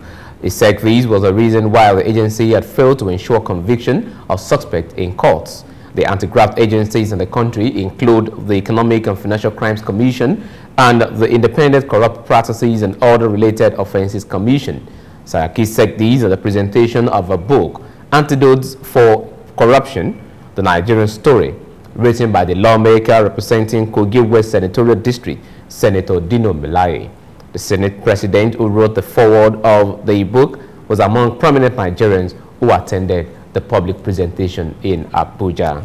He said this was the reason why the agency had failed to ensure conviction of suspects in courts. The anti-graft agencies in the country include the Economic and Financial Crimes Commission and the Independent Corrupt Practices and Other Related Offences Commission. Saraki said these are the presentation of a book, Antidotes for Corruption, The Nigerian Story, written by the lawmaker representing Kogi West Senatorial District, Senator Dino Melaye. The Senate President who wrote the foreword of the book was among prominent Nigerians who attended the public presentation in Abuja.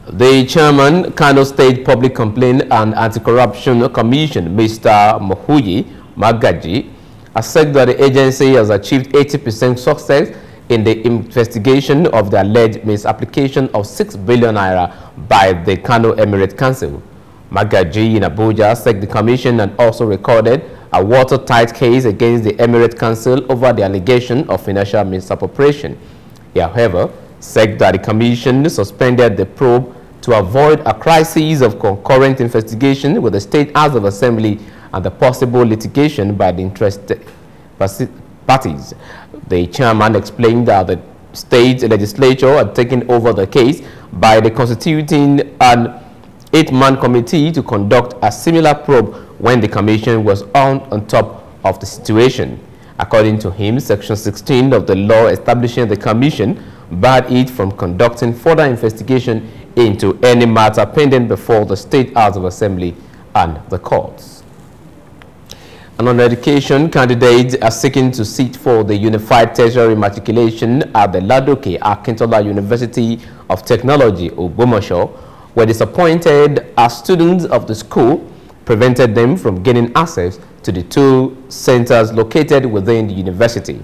The chairman, Kano State Public Complaint and Anti-Corruption Commission, Mr. Mohuyi Magaji, has said that the agency has achieved 80% success in the investigation of the alleged misapplication of 6 billion naira by the Kano Emirate Council. Magaji in Abuja said the commission had also recorded a watertight case against the Emirate Council over the allegation of financial misappropriation. He, however, said that the commission suspended the probe to avoid a crisis of concurrent investigation with the State House of Assembly and the possible litigation by the interested parties. The chairman explained that the state legislature had taken over the case by the constituting an 8-man committee to conduct a similar probe when the commission was on top of the situation. According to him, Section 16 of the law establishing the commission barred it from conducting further investigation into any matter pending before the State House of Assembly and the courts. And on education, candidates are seeking to sit for the Unified Tertiary Matriculation at the Ladoke Akintola University of Technology, Ogbomoso, were disappointed as students of the school prevented them from gaining access to the 2 centers located within the university.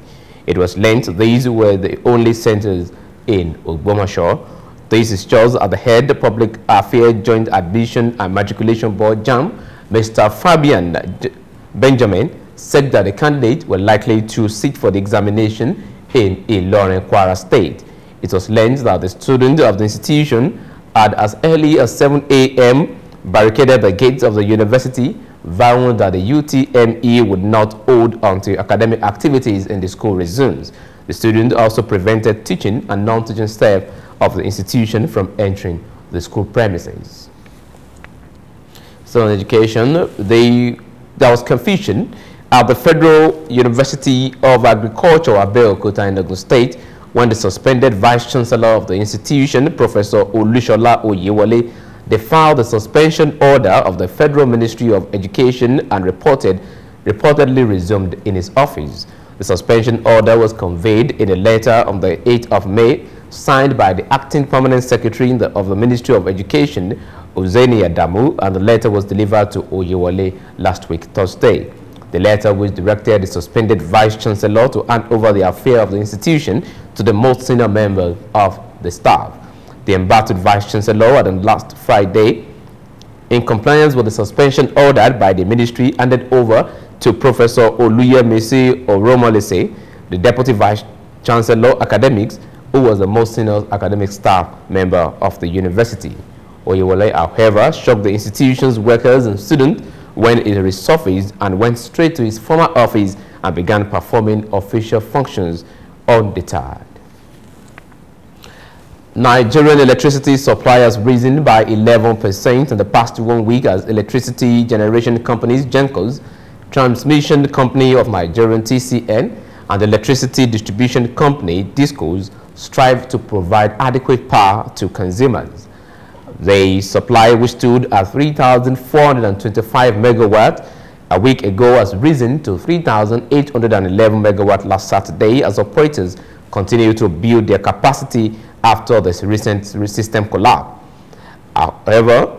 It was learned these were the only centers in Ogbomoso. This is just at the head of Public Affairs Joint Admission and Matriculation Board JAMB, Mr. Fabian Benjamin, said that the candidates were likely to sit for the examination in Ilorin, Kwara State. It was learned that the students of the institution had as early as 7 a.m. barricaded the gates of the university, vowing that the UTME would not hold until academic activities in the school resumes. The students also prevented teaching and non-teaching staff of the institution from entering the school premises. So in education, there was confusion at the Federal University of Agriculture, Abeokuta in Ogun State, when the suspended Vice-Chancellor of the institution, Professor Olushola Oyewole, filed the suspension order of the Federal Ministry of Education and reportedly resumed in his office. The suspension order was conveyed in a letter on the 8th of May, signed by the Acting Permanent Secretary of the Ministry of Education, Uzeni Adamu, and the letter was delivered to Oyewole last week, Thursday. The letter, which directed the suspended Vice-Chancellor to hand over the affair of the institution to the most senior member of the staff. The embattled Vice-Chancellor on last Friday, in compliance with the suspension ordered by the ministry, handed over to Professor Oluyemisi Oromolese, the Deputy Vice-Chancellor Academics, who was the most senior academic staff member of the university. Oyewole, however, shocked the institution's workers and students when it resurfaced and went straight to his former office and began performing official functions undeterred. Nigerian electricity supply has risen by 11% in the past 1 week as electricity generation companies, GENCOs, Transmission Company of Nigerian TCN, and Electricity Distribution Company, DISCOs, strive to provide adequate power to consumers. The supply, which stood at 3,425 megawatts a week ago, has risen to 3,811 megawatts last Saturday as operators continue to build their capacity after this recent system collapse. However,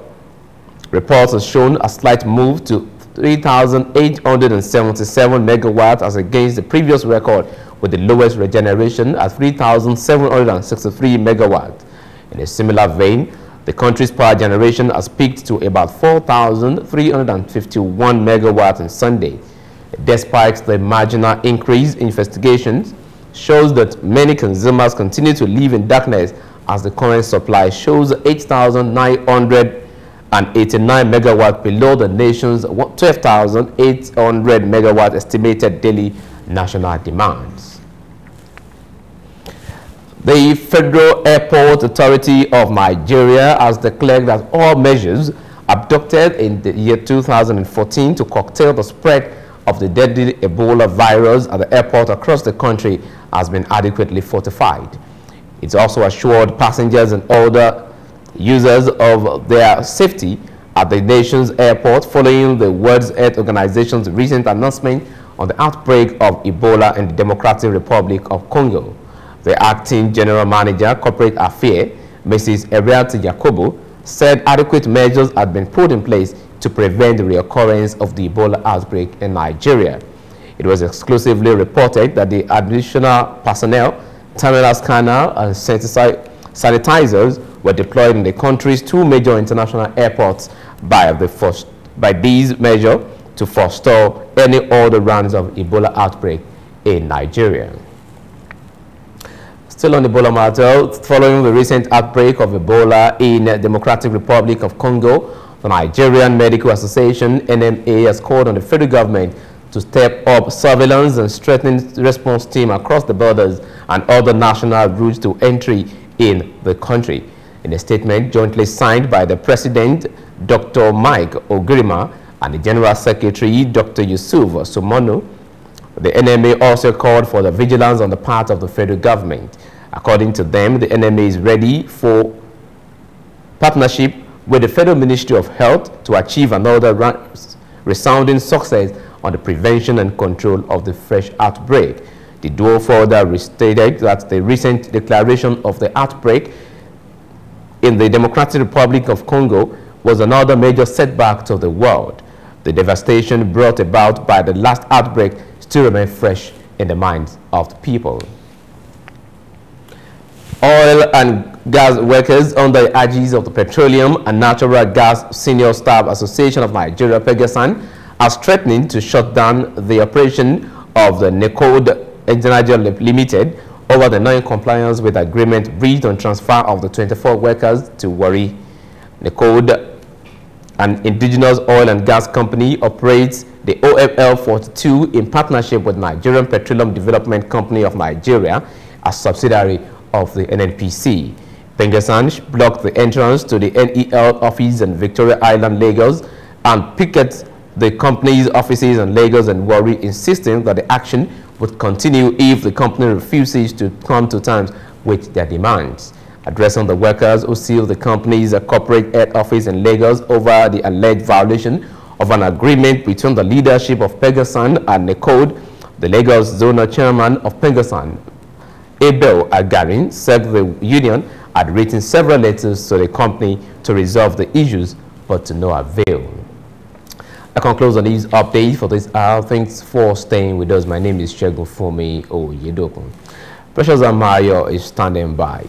reports have shown a slight move to 3,877 megawatts as against the previous record with the lowest regeneration at 3,763 megawatts. In a similar vein, the country's power generation has peaked to about 4,351 megawatts on Sunday. Despite the marginal increase in investigations, shows that many consumers continue to live in darkness as the current supply shows 8,989 megawatts below the nation's 12,800 megawatt estimated daily national demands. The Federal Airport Authority of Nigeria has declared that all measures adopted in the year 2014 to curtail the spread of the deadly Ebola virus at the airport across the country has been adequately fortified. It's also assured passengers and other users of their safety at the nation's airport following the World Health Organization's recent announcement on the outbreak of Ebola in the Democratic Republic of Congo. The acting general manager, corporate affairs, Mrs. Eriati Yakubu, said adequate measures had been put in place to prevent the reoccurrence of the Ebola outbreak in Nigeria. It was exclusively reported that the additional personnel, terminal scanner, and sanitizers were deployed in the country's two major international airports by these measures to forestall any other rounds of Ebola outbreak in Nigeria. Still on the Ebola matter, following the recent outbreak of Ebola in the Democratic Republic of Congo, the Nigerian Medical Association, NMA, has called on the federal government to step up surveillance and strengthen response team across the borders and other national routes to entry in the country. In a statement jointly signed by the President, Dr. Mike Ogirima, and the General Secretary, Dr. Yusuf Somono, the NMA also called for the vigilance on the part of the federal government. According to them, the NMA is ready for partnership with the Federal Ministry of Health to achieve another resounding success on the prevention and control of the fresh outbreak. The duo further restated that the recent declaration of the outbreak in the Democratic Republic of Congo was another major setback to the world. The devastation brought about by the last outbreak still remains fresh in the minds of the people. Oil and gas workers under the urges of the Petroleum and Natural Gas Senior Staff Association of Nigeria, PEGASAN, are threatening to shut down the operation of the NECODE Nigeria Limited over the non-compliance with agreement reached on transfer of the 24 workers to Warri. NECODE, an indigenous oil and gas company, operates the OFL 42 in partnership with Nigerian Petroleum Development Company of Nigeria, a subsidiary of the NNPC. PEGASAN blocked the entrance to the NEL office in Victoria Island, Lagos, and picketed the company's offices in Lagos and Warri, insisting that the action would continue if the company refuses to come to terms with their demands. Addressing the workers who sealed the company's corporate head office in Lagos over the alleged violation of an agreement between the leadership of PEGASAN and NECODE, the Lagos zonal chairman of PEGASAN, Abel Agarin, said the union had written several letters to the company to resolve the issues, but to no avail. I conclude on these updates for this hour. Thanks for staying with us. My name is Shegun Fomi Oyedokun. Precious Amayo is standing by.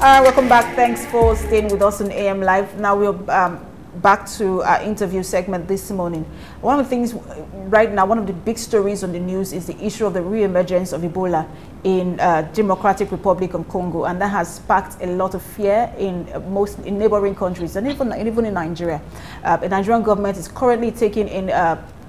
Welcome back. Thanks for staying with us on AM Live. Now we're back to our interview segment this morning. One of the things right now, one of the big stories on the news is the issue of the re-emergence of Ebola in Democratic Republic of Congo, and that has sparked a lot of fear in neighboring countries and even in Nigeria. The Nigerian government is currently taking in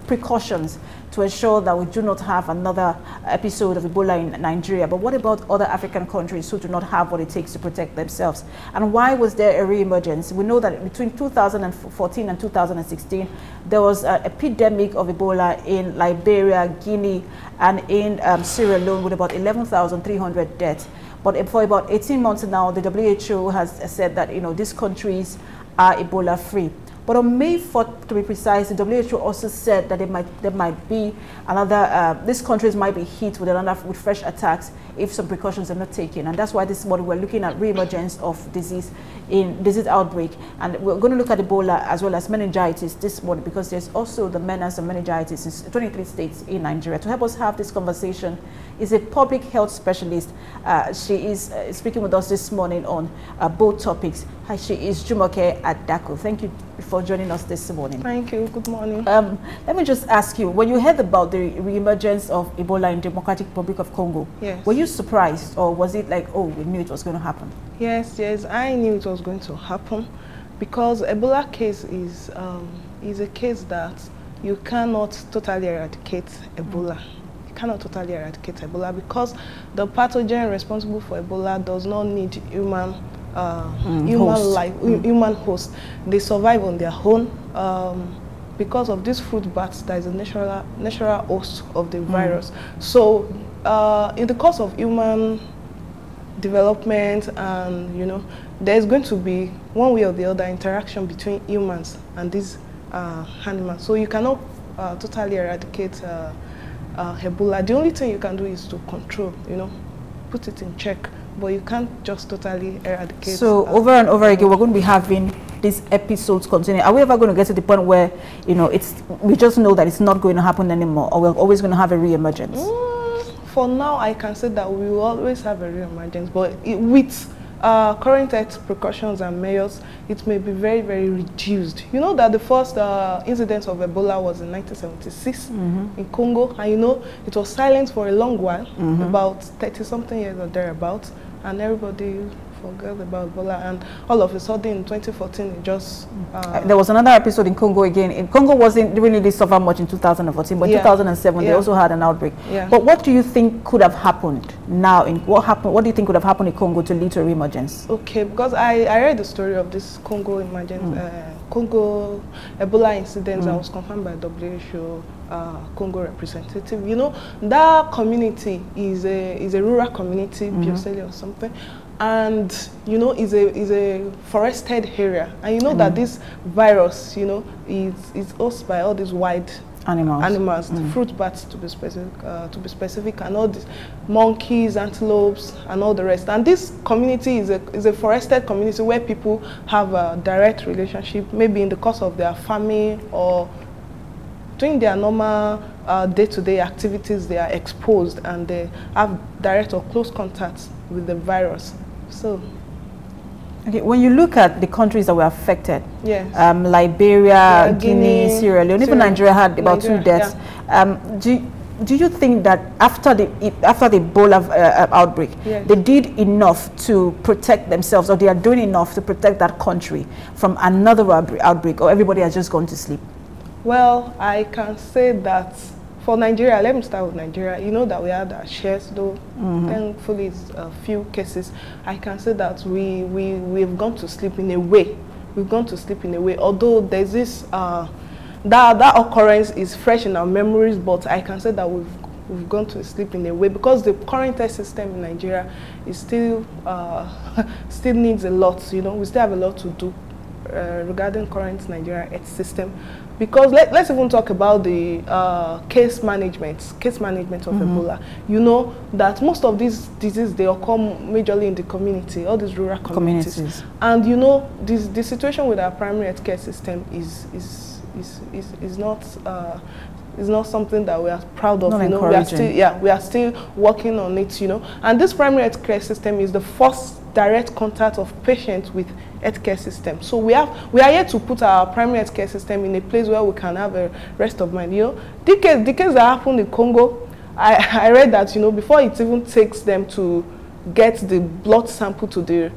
precautions to ensure that we do not have another episode of Ebola in Nigeria. But what about other African countries who do not have what it takes to protect themselves? And why was there a re-emergence? We know that between 2014 and 2016, there was an epidemic of Ebola in Liberia, Guinea, and in Sierra Leone with about 11,300 deaths. But for about 18 months now, the WHO has said that, you know, these countries are Ebola free. But on May 4th, to be precise, the WHO also said that there might be another, these countries might be hit with fresh attacks if some precautions are not taken. And that's why this morning we're looking at re-emergence of disease outbreak. And we're going to look at Ebola as well as meningitis this morning, because there's also the menace of meningitis in 23 states in Nigeria. To help us have this conversation is a public health specialist. She is speaking with us this morning on both topics. Hi, she is Jumoke Adako. Thank you for joining us this morning. Thank you. Good morning. Let me just ask you, when you heard about the re-emergence of Ebola in Democratic Republic of Congo, yes, were you surprised, or was it like, oh, we knew it was going to happen? Yes, I knew it was going to happen, because Ebola case is a case that you cannot totally eradicate Ebola. You cannot totally eradicate Ebola because the pathogen responsible for Ebola does not need human human host. They survive on their own because of this fruit bats that is a natural host of the virus. So in the course of human development, and you know, there is going to be one way or the other interaction between humans and these animals. So you cannot totally eradicate Ebola. The only thing you can do is to control, you know, put it in check. But you can't just totally eradicate. So over and over again, we're going to be having these episodes continuing. Are we ever going to get to the point where, you know, we just know that it's not going to happen anymore, or we're always going to have a re-emergence? For now, I can say that we will always have a re-emergence, but with current health precautions and measures, it may be very, very reduced. You know that the first incidence of Ebola was in 1976 in Congo, and you know, it was silent for a long while, about 30-something years or thereabouts, and everybody forgot about Ebola, and all of a sudden in 2014 it just there was another episode in Congo again. In Congo wasn't really suffer much in 2014, but in 2007 they also had an outbreak. But what do you think could have happened now? What do you think could have happened in Congo to lead to a re-emergence? Okay, because I read the story of this Congo emergence, Congo Ebola incident that was confirmed by WHO Congo representative. You know, that community is a rural community, Bioseli or something. And you know, is a forested area, and you know that this virus, you know, is hosted by all these wild animals, the fruit bats to be specific, and all these monkeys, antelopes, and all the rest. And this community is a forested community where people have a direct relationship, maybe in the course of their farming or doing their normal day-to-day activities. They are exposed and they have direct or close contact with the virus. So, okay, when you look at the countries that were affected, yes, Liberia, Guinea, Sierra Leone, even Nigeria had about 2 deaths. Do you think that after the Ebola outbreak, they did enough to protect themselves, or they are doing enough to protect that country from another outbreak, or everybody has just gone to sleep? Well, I can say that for Nigeria, let me start with Nigeria. You know that we had our shares, though thankfully it's a few cases. I can say that we've gone to sleep in a way. We've gone to sleep in a way, although there's this that occurrence is fresh in our memories, but I can say that we've gone to sleep in a way, because the current health system in Nigeria is still needs a lot. You know, we still have a lot to do regarding current Nigeria health system. Because let's even talk about the case management of Ebola. You know that most of these diseases, they occur majorly in the community, all these rural communities. And you know, the situation with our primary healthcare system is not something that we are proud of. You know, we are still working on it. You know, and this primary healthcare system is the first direct contact of patients with healthcare system. So we are here to put our primary healthcare system in a place where we can have a rest of mind. You know, the case that happened in Congo, I read that, you know, before it even takes them to get the blood sample to the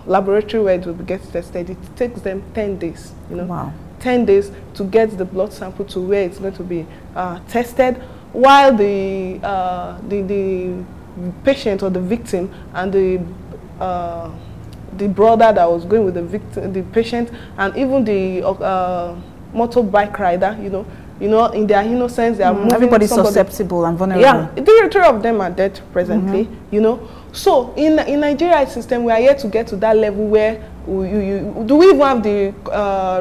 laboratory where it will get tested, it takes them 10 days. You know, wow. 10 days to get the blood sample to where it's going to be tested, while the patient or the victim and the brother that was going with the victim, the patient, and even the motorbike rider, you know, in their innocence, they are moving. Everybody's susceptible and vulnerable. Yeah, the three of them are dead presently. You know, so in Nigeria's system, we are yet to get to that level where do we even have the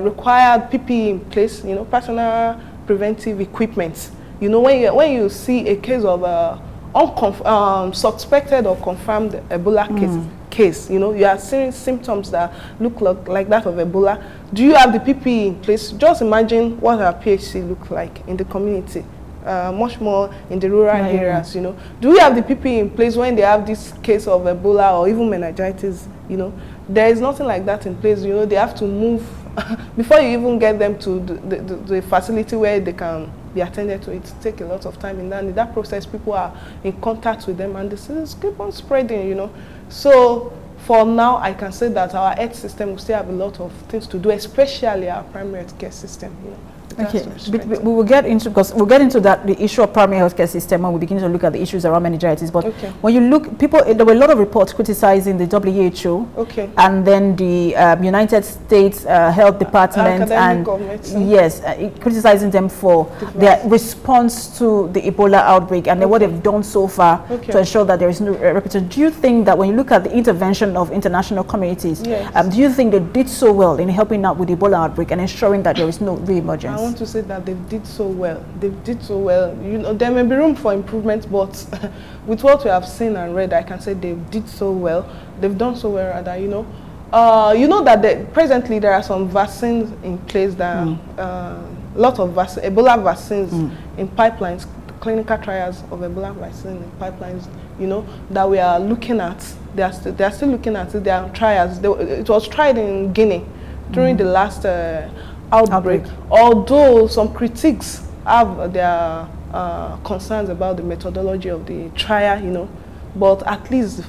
required PPE in place? You know, personal preventive equipment. You know, when you see a case of suspected or confirmed Ebola case, you know, you are seeing symptoms that look like that of Ebola. Do you have the PPE in place? Just imagine what our PHC look like in the community, much more in the rural areas, you know. Do we have the PPE in place when they have this case of Ebola or even meningitis, you know? There is nothing like that in place, you know. They have to move before you even get them to the facility where they can be attended to. It takes a lot of time, and in that process, people are in contact with them, and the disease keep on spreading, you know. So for now, I can say that our health system will still have a lot of things to do, especially our primary health care system, you know. Okay, we will get into, because we'll get into that, the issue of primary healthcare system, and we begin to look at the issues around meningitis. But when you look, there were a lot of reports criticizing the WHO, and then the United States Health Department, and criticizing them for their response to the Ebola outbreak and what they've done so far to ensure that there is no repetition. Do you think that when you look at the intervention of international communities, do you think they did so well in helping out with the Ebola outbreak and ensuring that there is no re-emergence? I want to say that they did so well. They did so well. You know, there may be room for improvement, but with what we have seen and read, I can say they did so well. They've done so well, rather, you know. You know that presently there are some vaccines in place that a lot of Ebola vaccines in pipelines, clinical trials of Ebola vaccine in pipelines, you know, that we are looking at. They are still looking at it. There are trials. It was tried in Guinea during the last outbreak. Although some critics have their concerns about the methodology of the trial, you know, but at least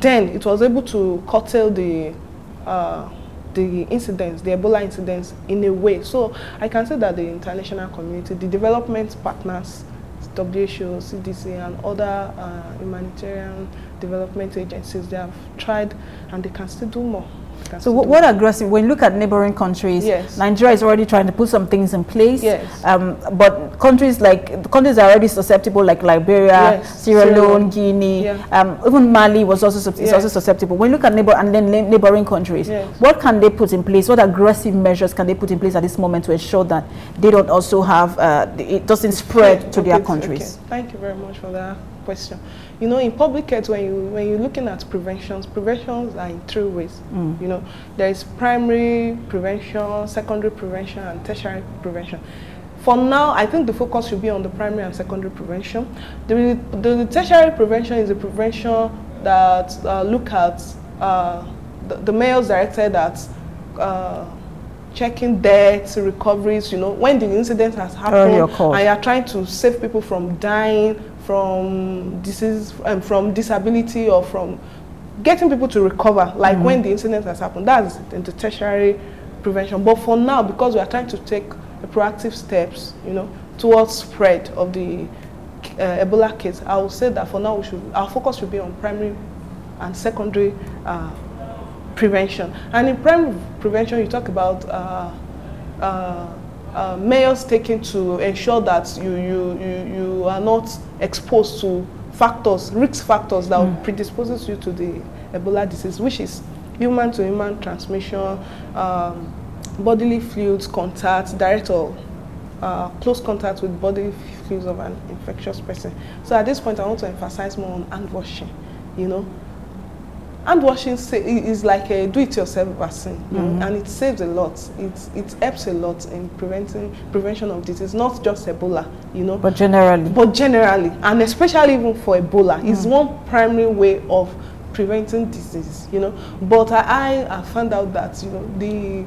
then it was able to curtail the incidents, the Ebola incidents, in a way. So I can say that the international community, the development partners, WHO, CDC, and other humanitarian development agencies, they have tried and they can still do more. So what aggressive, when you look at neighboring countries, Nigeria is already trying to put some things in place, but countries that are already susceptible, like Liberia, Sierra Leone, Guinea, even Mali was also also susceptible. When you look at neighboring countries, what can they put in place? What aggressive measures can they put in place at this moment to ensure that they don't also have, it doesn't spread to their countries? Thank you very much for that question. You know, in public health, when you're looking at preventions are in three ways. You know, there is primary prevention, secondary prevention, and tertiary prevention. For now, I think the focus should be on the primary and secondary prevention. The tertiary prevention is a prevention that look at the measures directed at checking deaths, recoveries. You know, when the incident has happened, and you're trying to save people from dying, from disease, from disability, or from getting people to recover, like when the incident has happened. That's in the tertiary prevention. But for now, because we are trying to take proactive steps, you know, towards spread of the Ebola case, I will say that for now our focus should be on primary and secondary prevention. And in primary prevention, you talk about measures taken to ensure that you are not exposed to risk factors that will predispose you to the Ebola disease, which is human-to-human transmission, bodily fluids contact, direct or close contact with bodily fluids of an infectious person. So at this point, I want to emphasize more on hand washing. You know, hand washing is like a do-it-yourself vaccine, you know, and it saves a lot. It helps a lot in prevention of disease, not just Ebola, you know. But generally, and especially even for Ebola, it's one primary way of preventing disease, you know. But I found out that, you know, the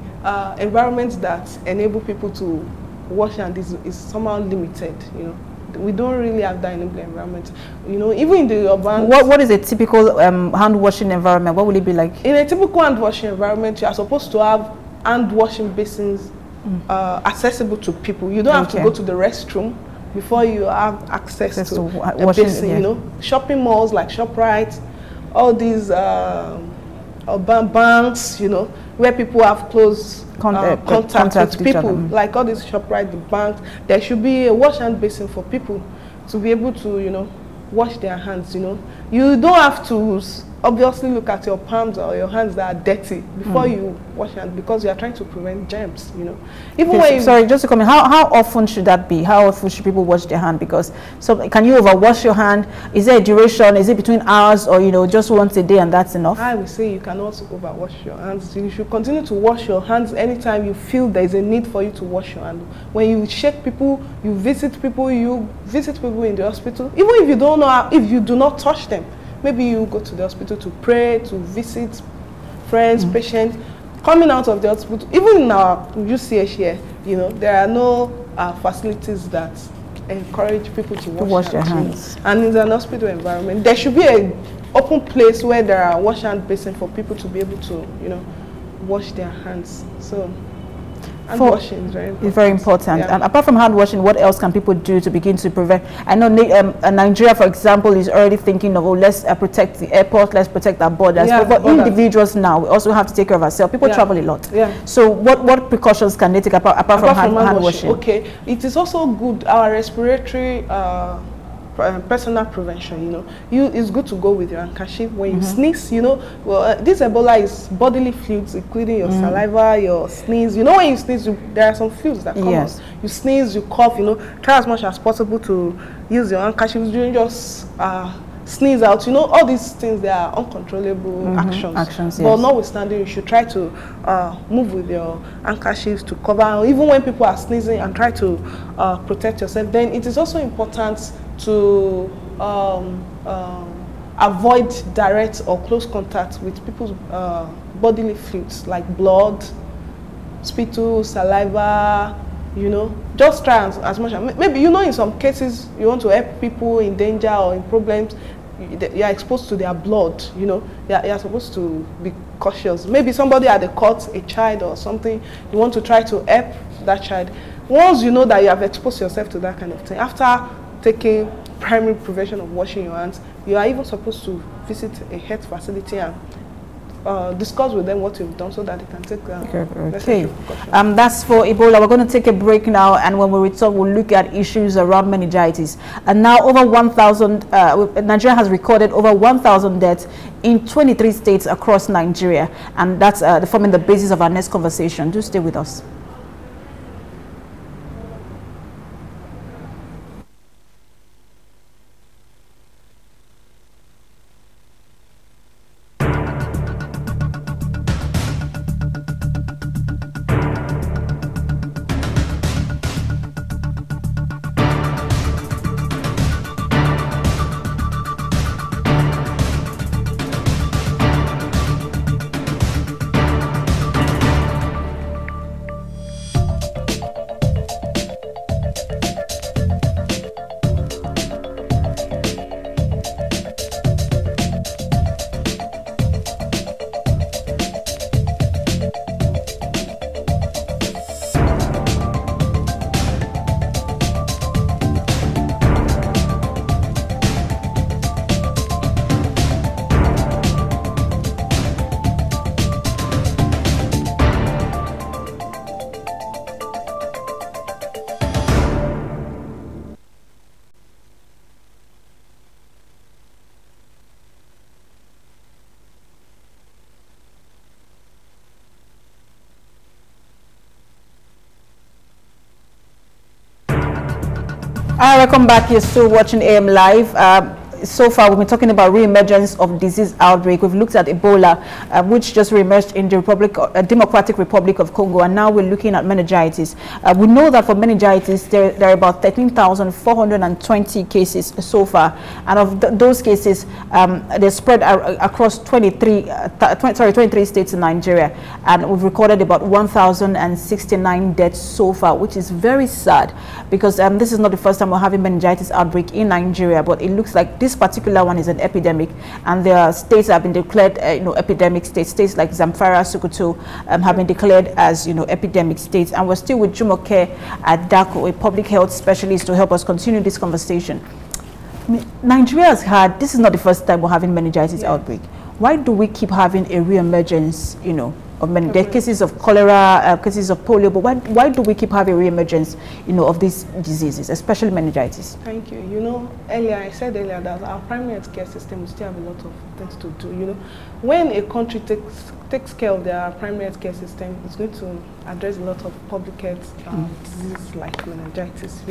environment that enable people to wash hands is somehow limited, you know. We don't really have that enabling environment, you know. Even in the urban, what is a typical hand washing environment? What will it be like? In a typical hand washing environment, you are supposed to have hand washing basins accessible to people. You don't have to go to the restroom before you have access to a basin, you know. Shopping malls like ShopRite, all these urban banks, you know, where people have close contact with people, like all these ShopRite, the banks, there should be a wash hand basin for people to be able to, you know, wash their hands, you know. You don't have to obviously look at your palms or your hands that are dirty before you wash hands, because you are trying to prevent germs, you know. Even when you, sorry, just to comment, how often should that be? How often should people wash their hand? Because can you overwash your hand? Is there a duration? Is it between hours, or, you know, just once a day and that's enough? I would say you cannot overwash your hands. You should continue to wash your hands anytime you feel there is a need for you to wash your hand. When you shake people, you visit people in the hospital, even if you don't know if you do not touch them. Maybe you go to the hospital to pray, to visit friends, patients. Coming out of the hospital, even in our UCH here, you know, there are no facilities that encourage people to wash their hands. And in an hospital environment, there should be an open place where there are wash hand basins for people to be able to, you know, wash their hands. So hand washing is very important. It's very important. Yeah. Apart from hand washing, what else can people do to begin to prevent? I know Nigeria, for example, is already thinking of, oh, let's protect the airport, let's protect our borders. Yeah, but for individuals now, we also have to take care of ourselves. People travel a lot. Yeah. So what precautions can they take apart from hand washing? Okay, it is also good, our respiratory personal prevention, you know. It's good to go with your handkerchief when you sneeze, you know. Well, this Ebola is bodily fluids, including your saliva, your sneeze. You know, when you sneeze, there are some fluids that come out. You sneeze, you cough, you know. Try as much as possible to use your handkerchief during just sneeze out. You know, all these things, they are uncontrollable actions. But notwithstanding, you should try to move with your handkerchiefs to cover, even when people are sneezing, and try to protect yourself. Then it is also important to avoid direct or close contact with people's bodily fluids like blood, spittle, saliva, you know. Just try as much as, maybe, you know, in some cases you want to help people in danger or in problems, you are exposed to their blood, you know. You are supposed to be cautious. Maybe somebody had caught a child or something, you want to try to help that child. Once you know that you have exposed yourself to that kind of thing, after taking primary prevention of washing your hands, you are even supposed to visit a health facility and discuss with them what you've done, so that they can take necessary precautions. That's for Ebola. We're going to take a break now, and when we return, we'll look at issues around meningitis. And now, over 1,000, Nigeria has recorded over 1,000 deaths in 23 states across Nigeria, and that's forming the basis of our next conversation. Do stay with us. Welcome back. You're still watching AM Live. so far we've been talking about re-emergence of disease outbreak. We've looked at Ebola, which just re-emerged in the Democratic Republic of Congo, and now we're looking at meningitis. We know that for meningitis, there are about 13,420 cases so far, and of those cases, they're spread across 23 states in Nigeria, and we've recorded about 1,069 deaths so far, which is very sad, because this is not the first time we're having meningitis outbreak in Nigeria, but it looks like this particular one is an epidemic, and there are states that have been declared epidemic states. States like Zamfara, Sokoto have been declared as epidemic states. And we're still with Jumoke Adako, a public health specialist, to help us continue this conversation. Nigeria has had, this is not the first time we're having meningitis outbreak. Why do we keep having a re-emergence, of there are cases of cholera, cases of polio, but why do we keep having re-emergence, of these diseases, especially meningitis? Thank you. I said earlier that our primary health care system will still have a lot of things to do. When a country takes care of their primary health care system, it's going to address a lot of public health diseases like meningitis.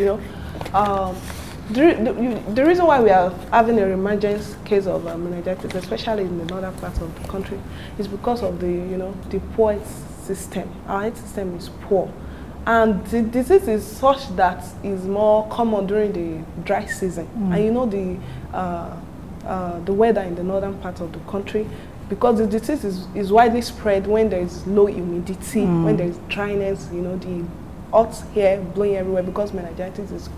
The reason why we are having a reemergence case of meningitis, especially in the northern part of the country, is because of the poor health system. Our health system is poor, and the disease is such that is more common during the dry season. And the weather in the northern part of the country, because the disease is widely spread when there is low humidity, when there is dryness, the hot air blowing everywhere, because meningitis is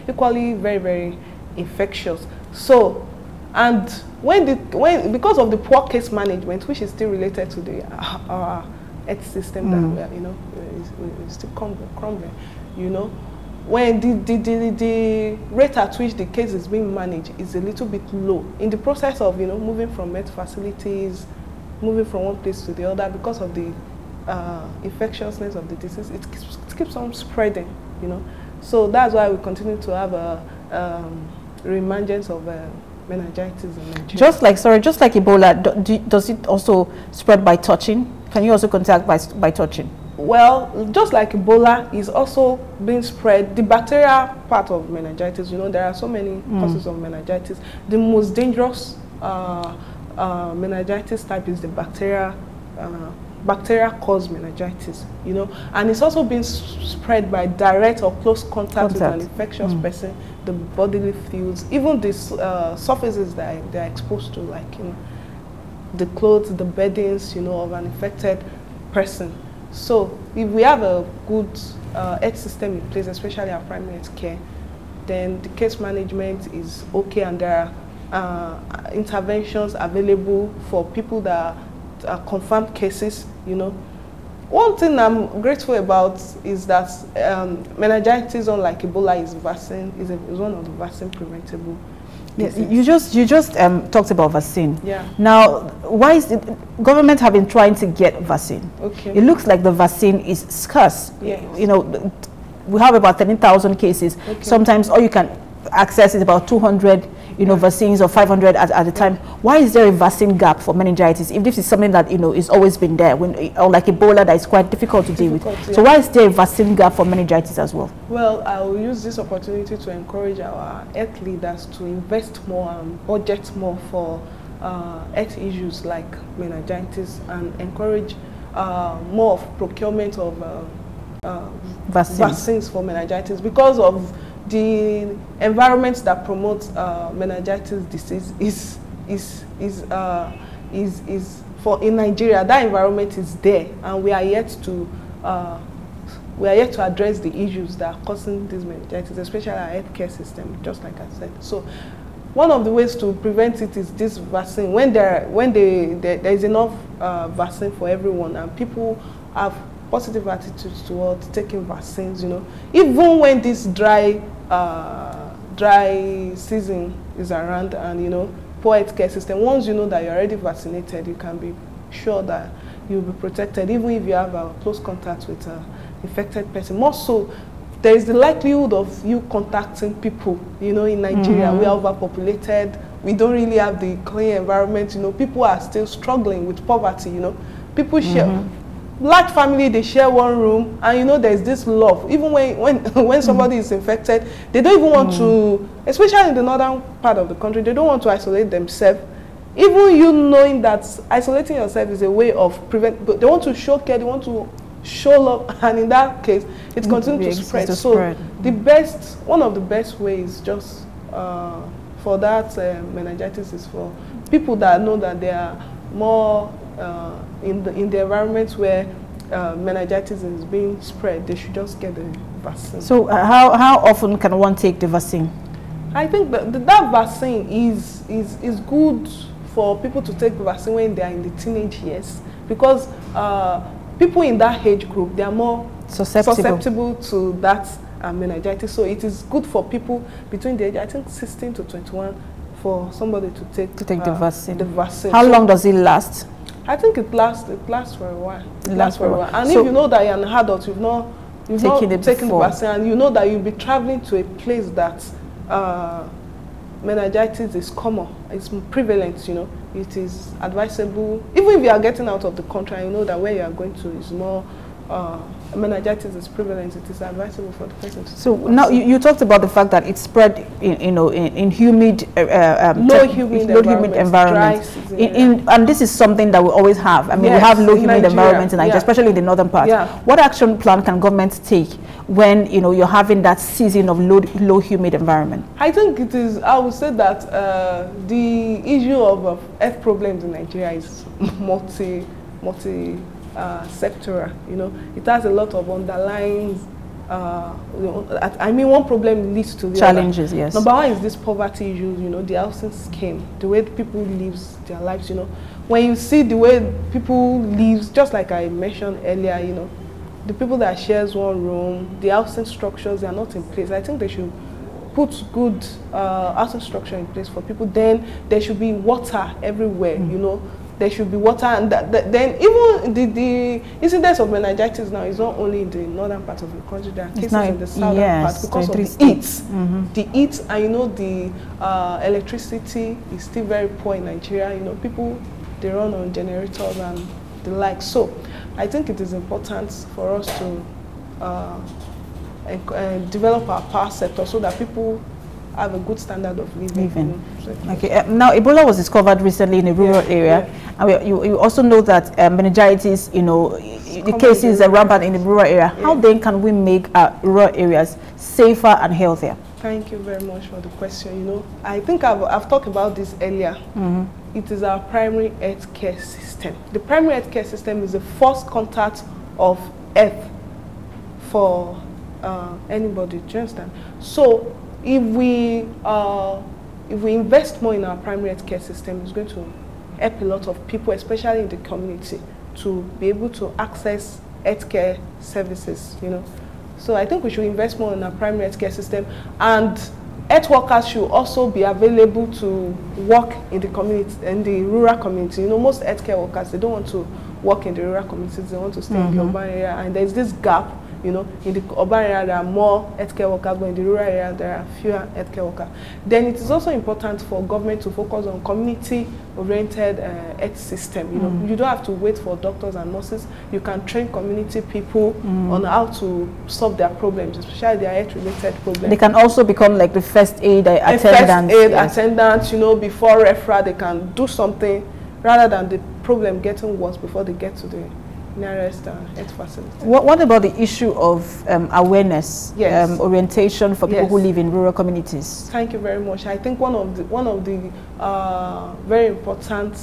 equally very, very infectious. So, and because of the poor case management, which is still related to our health system that we are, still crumbling, when the rate at which the case is being managed is a little bit low. In the process of moving from health facilities, moving from one place to the other, because of the infectiousness of the disease, it keeps on spreading, So that's why we continue to have a reemergence of meningitis in Nigeria. Just like Ebola, does it also spread by touching? Can you also contact by touching? Well, just like Ebola is also being spread, the bacterial part of meningitis, there are so many causes of meningitis. The most dangerous meningitis type is the bacteria-caused meningitis, and it's also been spread by direct or close contact with an infectious person, the bodily fluids, even the surfaces that they're exposed to, like the clothes, the beddings, of an infected person. So if we have a good health system in place, especially our primary health care, then the case management is okay, and there are interventions available for people that are confirmed cases. One thing I'm grateful about is that meningitis, unlike Ebola, is one of the vaccine preventable. Yes, you just talked about vaccine. Yeah. Now, why is it government have been trying to get vaccine? Okay. It looks like the vaccine is scarce. Yes. We have about 13,000 cases. Okay. Sometimes all you can access is about 200, vaccines, or 500 at a time. Why is there a vaccine gap for meningitis if this is something that is always been there, or like Ebola that is quite difficult to deal with? Yeah. So why is there a vaccine gap for meningitis as well? Well, I will use this opportunity to encourage our health leaders to invest more and budget more for health issues like meningitis, and encourage more of procurement of vaccines for meningitis, because of the environment that promotes meningitis disease is for in Nigeria. That environment is there, and we are yet to address the issues that are causing this meningitis, especially our healthcare system, just like I said. So one of the ways to prevent it is this vaccine. When there is enough vaccine for everyone, and people have positive attitudes towards taking vaccines, even when this dry season is around, and poor healthcare system, once you know that you're already vaccinated, you can be sure that you'll be protected, even if you have a close contact with an infected person. More so, there is the likelihood of you contacting people. In Nigeria, we are overpopulated. We don't really have the clean environment. People are still struggling with poverty. People share. large family, they share one room, and you know there's this love. Even when somebody is infected, they don't even want to, especially in the northern part of the country, they don't want to isolate themselves. Even you knowing that isolating yourself is a way of prevent, but they want to show care, they want to show love, and in that case, it continues to spread. So the best, one of the best ways just for that meningitis is for people that know that they are more in the environment where meningitis is being spread. They should just get the vaccine. So how often can one take the vaccine? I think that vaccine is good for people to take the vaccine when they are in the teenage years, because people in that age group, they are more susceptible to that meningitis. So it is good for people between the age, I think 16 to 21, for somebody to take the vaccine. How long does it last? I think it lasts for a while. It lasts for a while. And so if you know that you're an adult, you've not taken the vaccine, and you know that you'll be traveling to a place that meningitis is common, it's prevalent, you know, it is advisable, even if you are getting out of the country and you know that where you are going to is more meningitis is prevalent, it is advisable for the person to. So now you talked about the fact that it's spread in humid, low humid environments, and this is something that we always have. I mean, we have low humid environments in Nigeria, especially in the northern part. What action plan can government take when you're having that season of low humid environment? I think it is. I would say that the issue of health problems in Nigeria is multi sectoral. You know, it has a lot of underlying. I mean, one problem leads to the challenges. Other. Yes. Number one is this poverty issue. You know, the housing scheme, the way people live their lives. You know, when you see the way people live, just like I mentioned earlier, you know, the people that shares one room, the housing structures, they are not in place. I think they should put good housing structure in place for people. Then there should be water everywhere. You know. There should be water, and then even the incidence of meningitis now is not only in the northern part of the country, there are cases in the southern part because of the heat. The heat, and you know, the electricity is still very poor in Nigeria. You know, people, they run on generators and the like. So I think it is important for us to develop our power sector so that people have a good standard of living. Okay. Now, Ebola was discovered recently in a rural area, and you also know that meningitis, you know, the cases are rampant in the rural area. How then can we make rural areas safer and healthier? Thank you very much for the question. You know, I think I've talked about this earlier. It is our primary health care system. The primary health care system is the first contact of health for anybody. Do you understand? So if we invest more in our primary health care system, it's going to help a lot of people, especially in the community, to be able to access healthcare services. You know, so I think we should invest more in our primary health care system, and health workers should also be available to work in the community, in the rural community. You know, most healthcare workers, they don't want to work in the rural communities; they want to stay in the urban area, and there's this gap. You know, in the urban area there are more healthcare workers, but in the rural area there are fewer healthcare workers. Then it is also important for government to focus on community-oriented health system. You know, you don't have to wait for doctors and nurses. You can train community people on how to solve their problems, especially their health-related problems. They can also become like the first aid attendants. Attendants, you know, before referral, they can do something rather than the problem getting worse before they get to the nearest health facility. What about the issue of awareness, orientation for people who live in rural communities? Thank you very much. I think one of the very important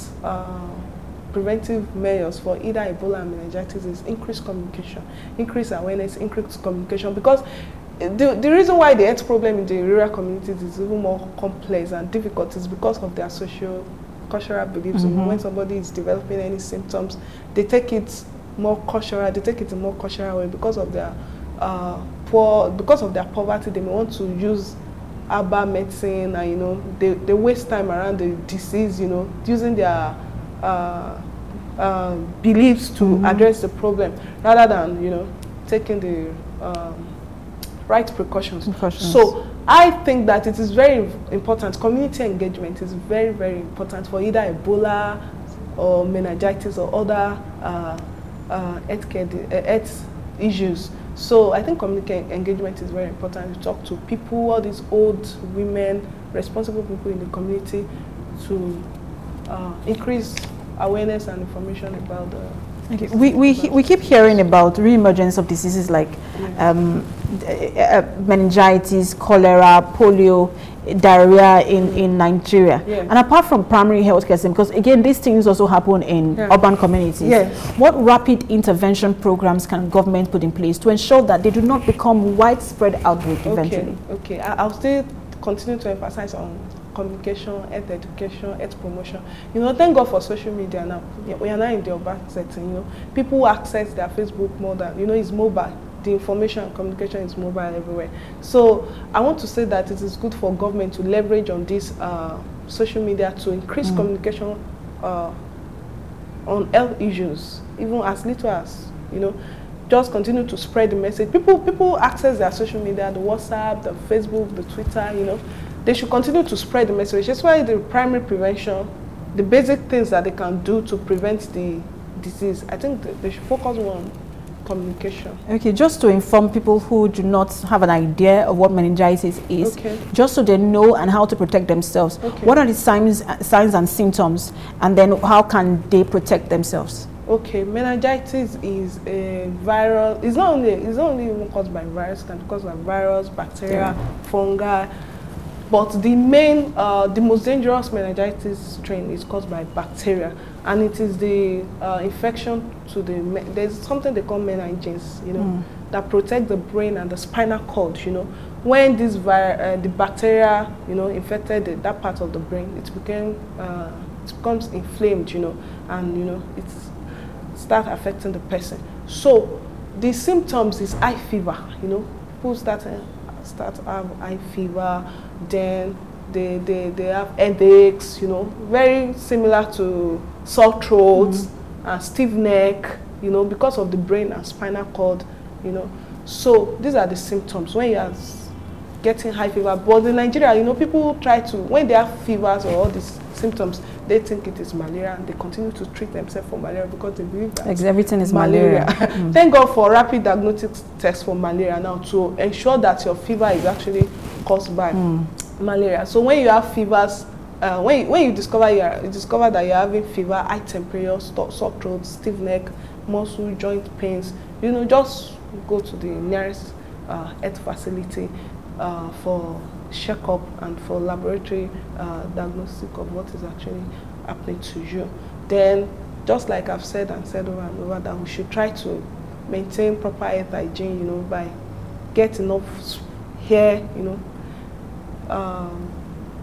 preventive measures for either Ebola and meningitis is increased communication, increased awareness, increased communication, because the reason why the health problem in the rural communities is even more complex and difficult is because of their socio-cultural beliefs. When somebody is developing any symptoms, they take it more cultural, they take it in more cultural way because of their poverty. They may want to use herbal medicine, and you know, they waste time around the disease, you know, using their beliefs to address the problem rather than, you know, taking the right precautions. So I think that it is very important. Community engagement is very, very important for either Ebola or meningitis or other health issues. So I think community engagement is very important. You talk to people, all these old women, responsible people in the community, to increase awareness and information about the. Okay. We keep hearing about re-emergence of diseases like meningitis, cholera, polio, diarrhea in Nigeria. Yeah. And apart from primary health care, because again, these things also happen in urban communities. Yeah. What rapid intervention programs can government put in place to ensure that they do not become widespread outbreak eventually? Okay, I'll still continue to emphasize on communication, health education, health promotion. You know, thank God for social media now. We are now in the urban setting, you know. People access their Facebook more than, you know, it's mobile. The information and communication is mobile everywhere. So I want to say that it is good for government to leverage on this social media to increase communication on health issues, even as little as, you know, just continue to spread the message. People access their social media, the WhatsApp, the Facebook, the Twitter, you know. They should continue to spread the message. That's why the primary prevention, the basic things that they can do to prevent the disease, I think they should focus more on communication. Okay, just to inform people who do not have an idea of what meningitis is, just so they know and how to protect themselves. What are the signs and symptoms, and then how can they protect themselves? Okay, meningitis is a viral. It's not only caused by virus. It can be caused by virus, bacteria, fungi. But the main, the most dangerous meningitis strain is caused by bacteria, and it is the infection to the, there's something they call meninges, you know, that protect the brain and the spinal cord, you know. When this the bacteria, you know, infected that part of the brain, it becomes inflamed, you know, and, you know, it starts affecting the person. So the symptoms is high fever, you know. People start to have high fever, then they have headaches, you know, very similar to sore throats and stiff neck, you know, because of the brain and spinal cord, you know. So these are the symptoms when you are getting high fever. But in Nigeria, you know, people try to, when they have fevers or all these symptoms, they think it is malaria, and they continue to treat themselves for malaria because they believe that everything is malaria. Thank God for rapid diagnostic tests for malaria now to ensure that your fever is actually caused by malaria. So when you have fevers, when you discover that you're having fever, high temperature, sore throat, stiff neck, muscle, joint pains, you know, just go to the nearest health facility for checkup and for laboratory diagnostic of what is actually happening to you. Then, just like I've said and said over and over, that we should try to maintain proper health hygiene, you know, by getting enough hair, you know,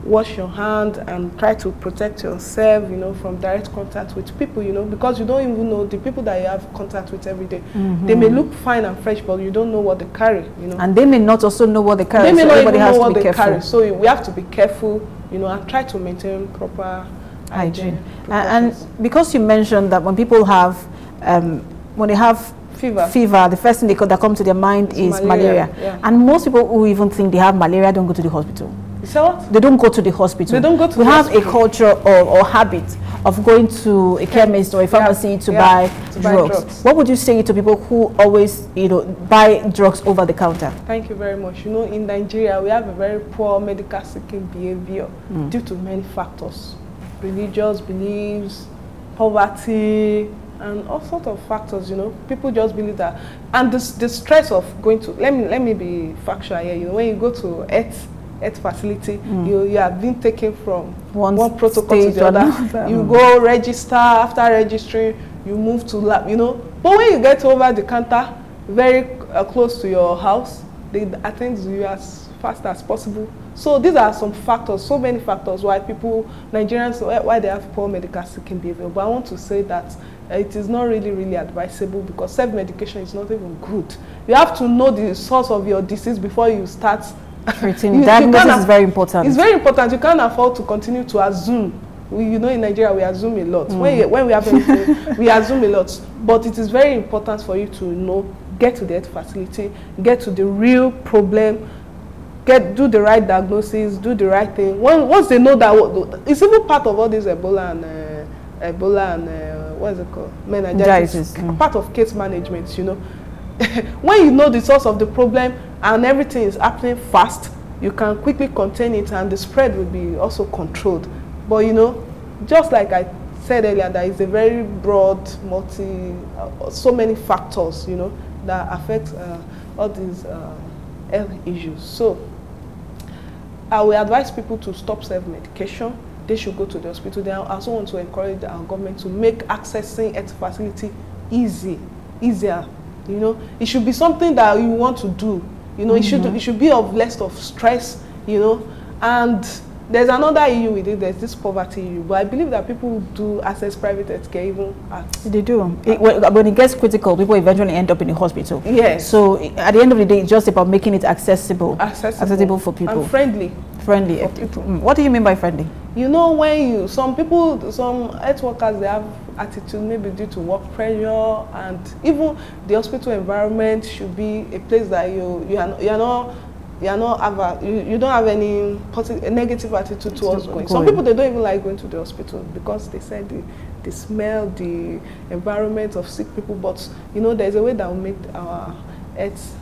wash your hand and try to protect yourself, you know, from direct contact with people, you know, because you don't even know the people that you have contact with every day. They may look fine and fresh, but you don't know what they carry, you know. And they may not also know what they carry. They may not even know what they carry. So we have to be careful, you know, and try to maintain proper hygiene. And because you mentioned that when people have, when they have fever, the first thing that comes to their mind is malaria. And most people who even think they have malaria don't go to the hospital. So they don't go to the hospital. They don't go to the hospital. We have a culture or habit of going to a chemist or a pharmacy to buy drugs. What would you say to people who always, you know, buy drugs over the counter? Thank you very much. You know, in Nigeria, we have a very poor medical seeking behavior due to many factors. Religious beliefs, poverty, and all sorts of factors, you know. People just believe that. And the stress of going to, let me be factual here, you know, when you go to health facility, you have been taken from one protocol to the other. You go register, after registering, you move to lab, you know. But when you get over the counter, very close to your house, they attend you as fast as possible. So these are some factors, so many factors why people, Nigerians, why they have poor medical seeking behavior. But I want to say that it is not really advisable, because self-medication is not even good. You have to know the source of your disease before you start treating. Diagnosis is very important. It's very important. You can't afford to continue to assume. You know, in Nigeria, we assume a lot. When we have anything, we assume a lot. But it is very important for you to know, get to the health facility, get to the real problem, do the right diagnosis, do the right thing. Once they know that, it's even part of all this Ebola and what is it called? Meningitis. Part of case management, you know. When you know the source of the problem and everything is happening fast, you can quickly contain it and the spread will be also controlled. But you know, just like I said earlier, there is a very broad, so many factors, you know, that affect all these health issues. So I will advise people to stop self-medication. They should go to the hospital. They also want to encourage our government to make accessing health facility easier. You know, it should be something that you want to do. You know, it should be of less of stress. You know, and there's another issue with it. There's this poverty issue. But I believe that people do access private healthcare even at. They do. When it gets critical, people eventually end up in the hospital. Yes. So at the end of the day, it's just about making it accessible for people. And friendly. Friendly. What do you mean by friendly? You know, when some health workers, they have attitude maybe due to work pressure, and even the hospital environment should be a place that you don't have any negative attitude towards going. Some people, they don't even like going to the hospital because they said they smell the environment of sick people. But you know, there's a way that will make our health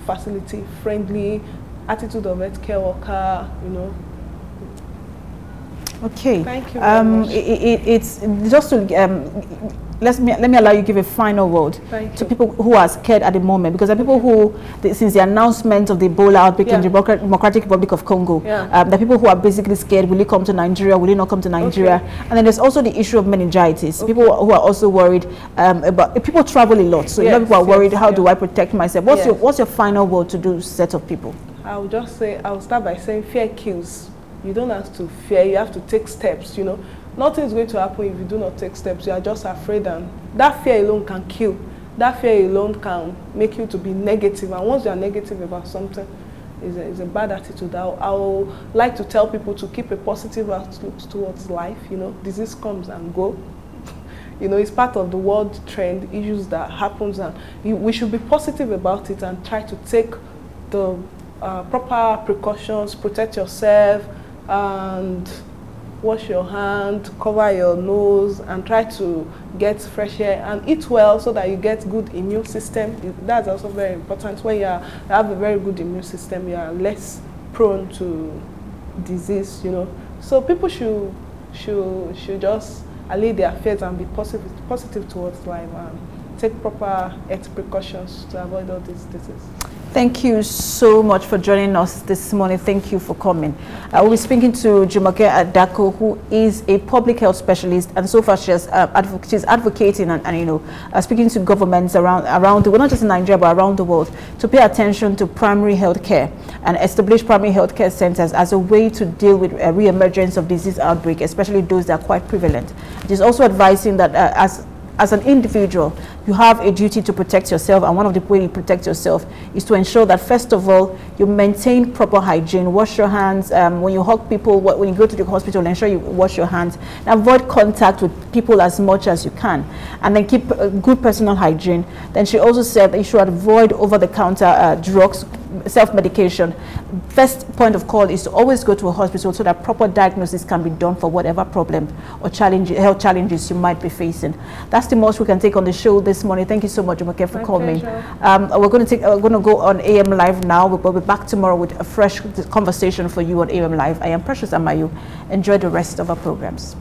facility friendly, attitude of healthcare worker, you know. Okay. Thank you very much. It's just to let me allow you give a final word to people who are scared at the moment, because there are people who, since the announcement of the Ebola outbreak in the Democratic Republic of Congo, there are people who are basically scared. Will he come to Nigeria? Will he not come to Nigeria? And then there's also the issue of meningitis. People who are also worried about. People travel a lot, so people are worried. How do I protect myself? What's your final word to those set of people? I will start by saying fear kills. You don't have to fear, you have to take steps, you know. Nothing is going to happen if you do not take steps. You are just afraid, and that fear alone can kill. That fear alone can make you to be negative, and once you are negative about something, it's a bad attitude. I would like to tell people to keep a positive outlook towards life, you know. Disease comes and go. You know, it's part of the world trend, issues that happens, and we should be positive about it and try to take the proper precautions, protect yourself, and wash your hand, cover your nose, and try to get fresh air and eat well so that you get good immune system. That's also very important. When you have a very good immune system, you are less prone to disease, you know. So people should just allay their fears and be positive towards life and take proper health precautions to avoid all these diseases. Thank you so much for joining us this morning. Thank you for coming. We'll be speaking to Jumoke Adako, who is a public health specialist, and so far she's advocating and you know, speaking to governments around the world, not just in Nigeria but around the world, to pay attention to primary health care and establish primary health care centers as a way to deal with a re-emergence of disease outbreak, especially those that are quite prevalent. It is also advising that as an individual, you have a duty to protect yourself, and one of the ways you protect yourself is to ensure that, first of all, you maintain proper hygiene. Wash your hands. When you hug people, when you go to the hospital, ensure you wash your hands. And avoid contact with people as much as you can. And then keep good personal hygiene. Then she also said that you should avoid over-the-counter drugs, self-medication. First point of call is to always go to a hospital so that proper diagnosis can be done for whatever problem or health challenges you might be facing. That's the most we can take on the show this morning. Thank you so much, Jumoke, for coming. We're going to go on AM Live now. We'll be back tomorrow with a fresh conversation for you on AM Live. I am Precious Amayu. Enjoy the rest of our programs.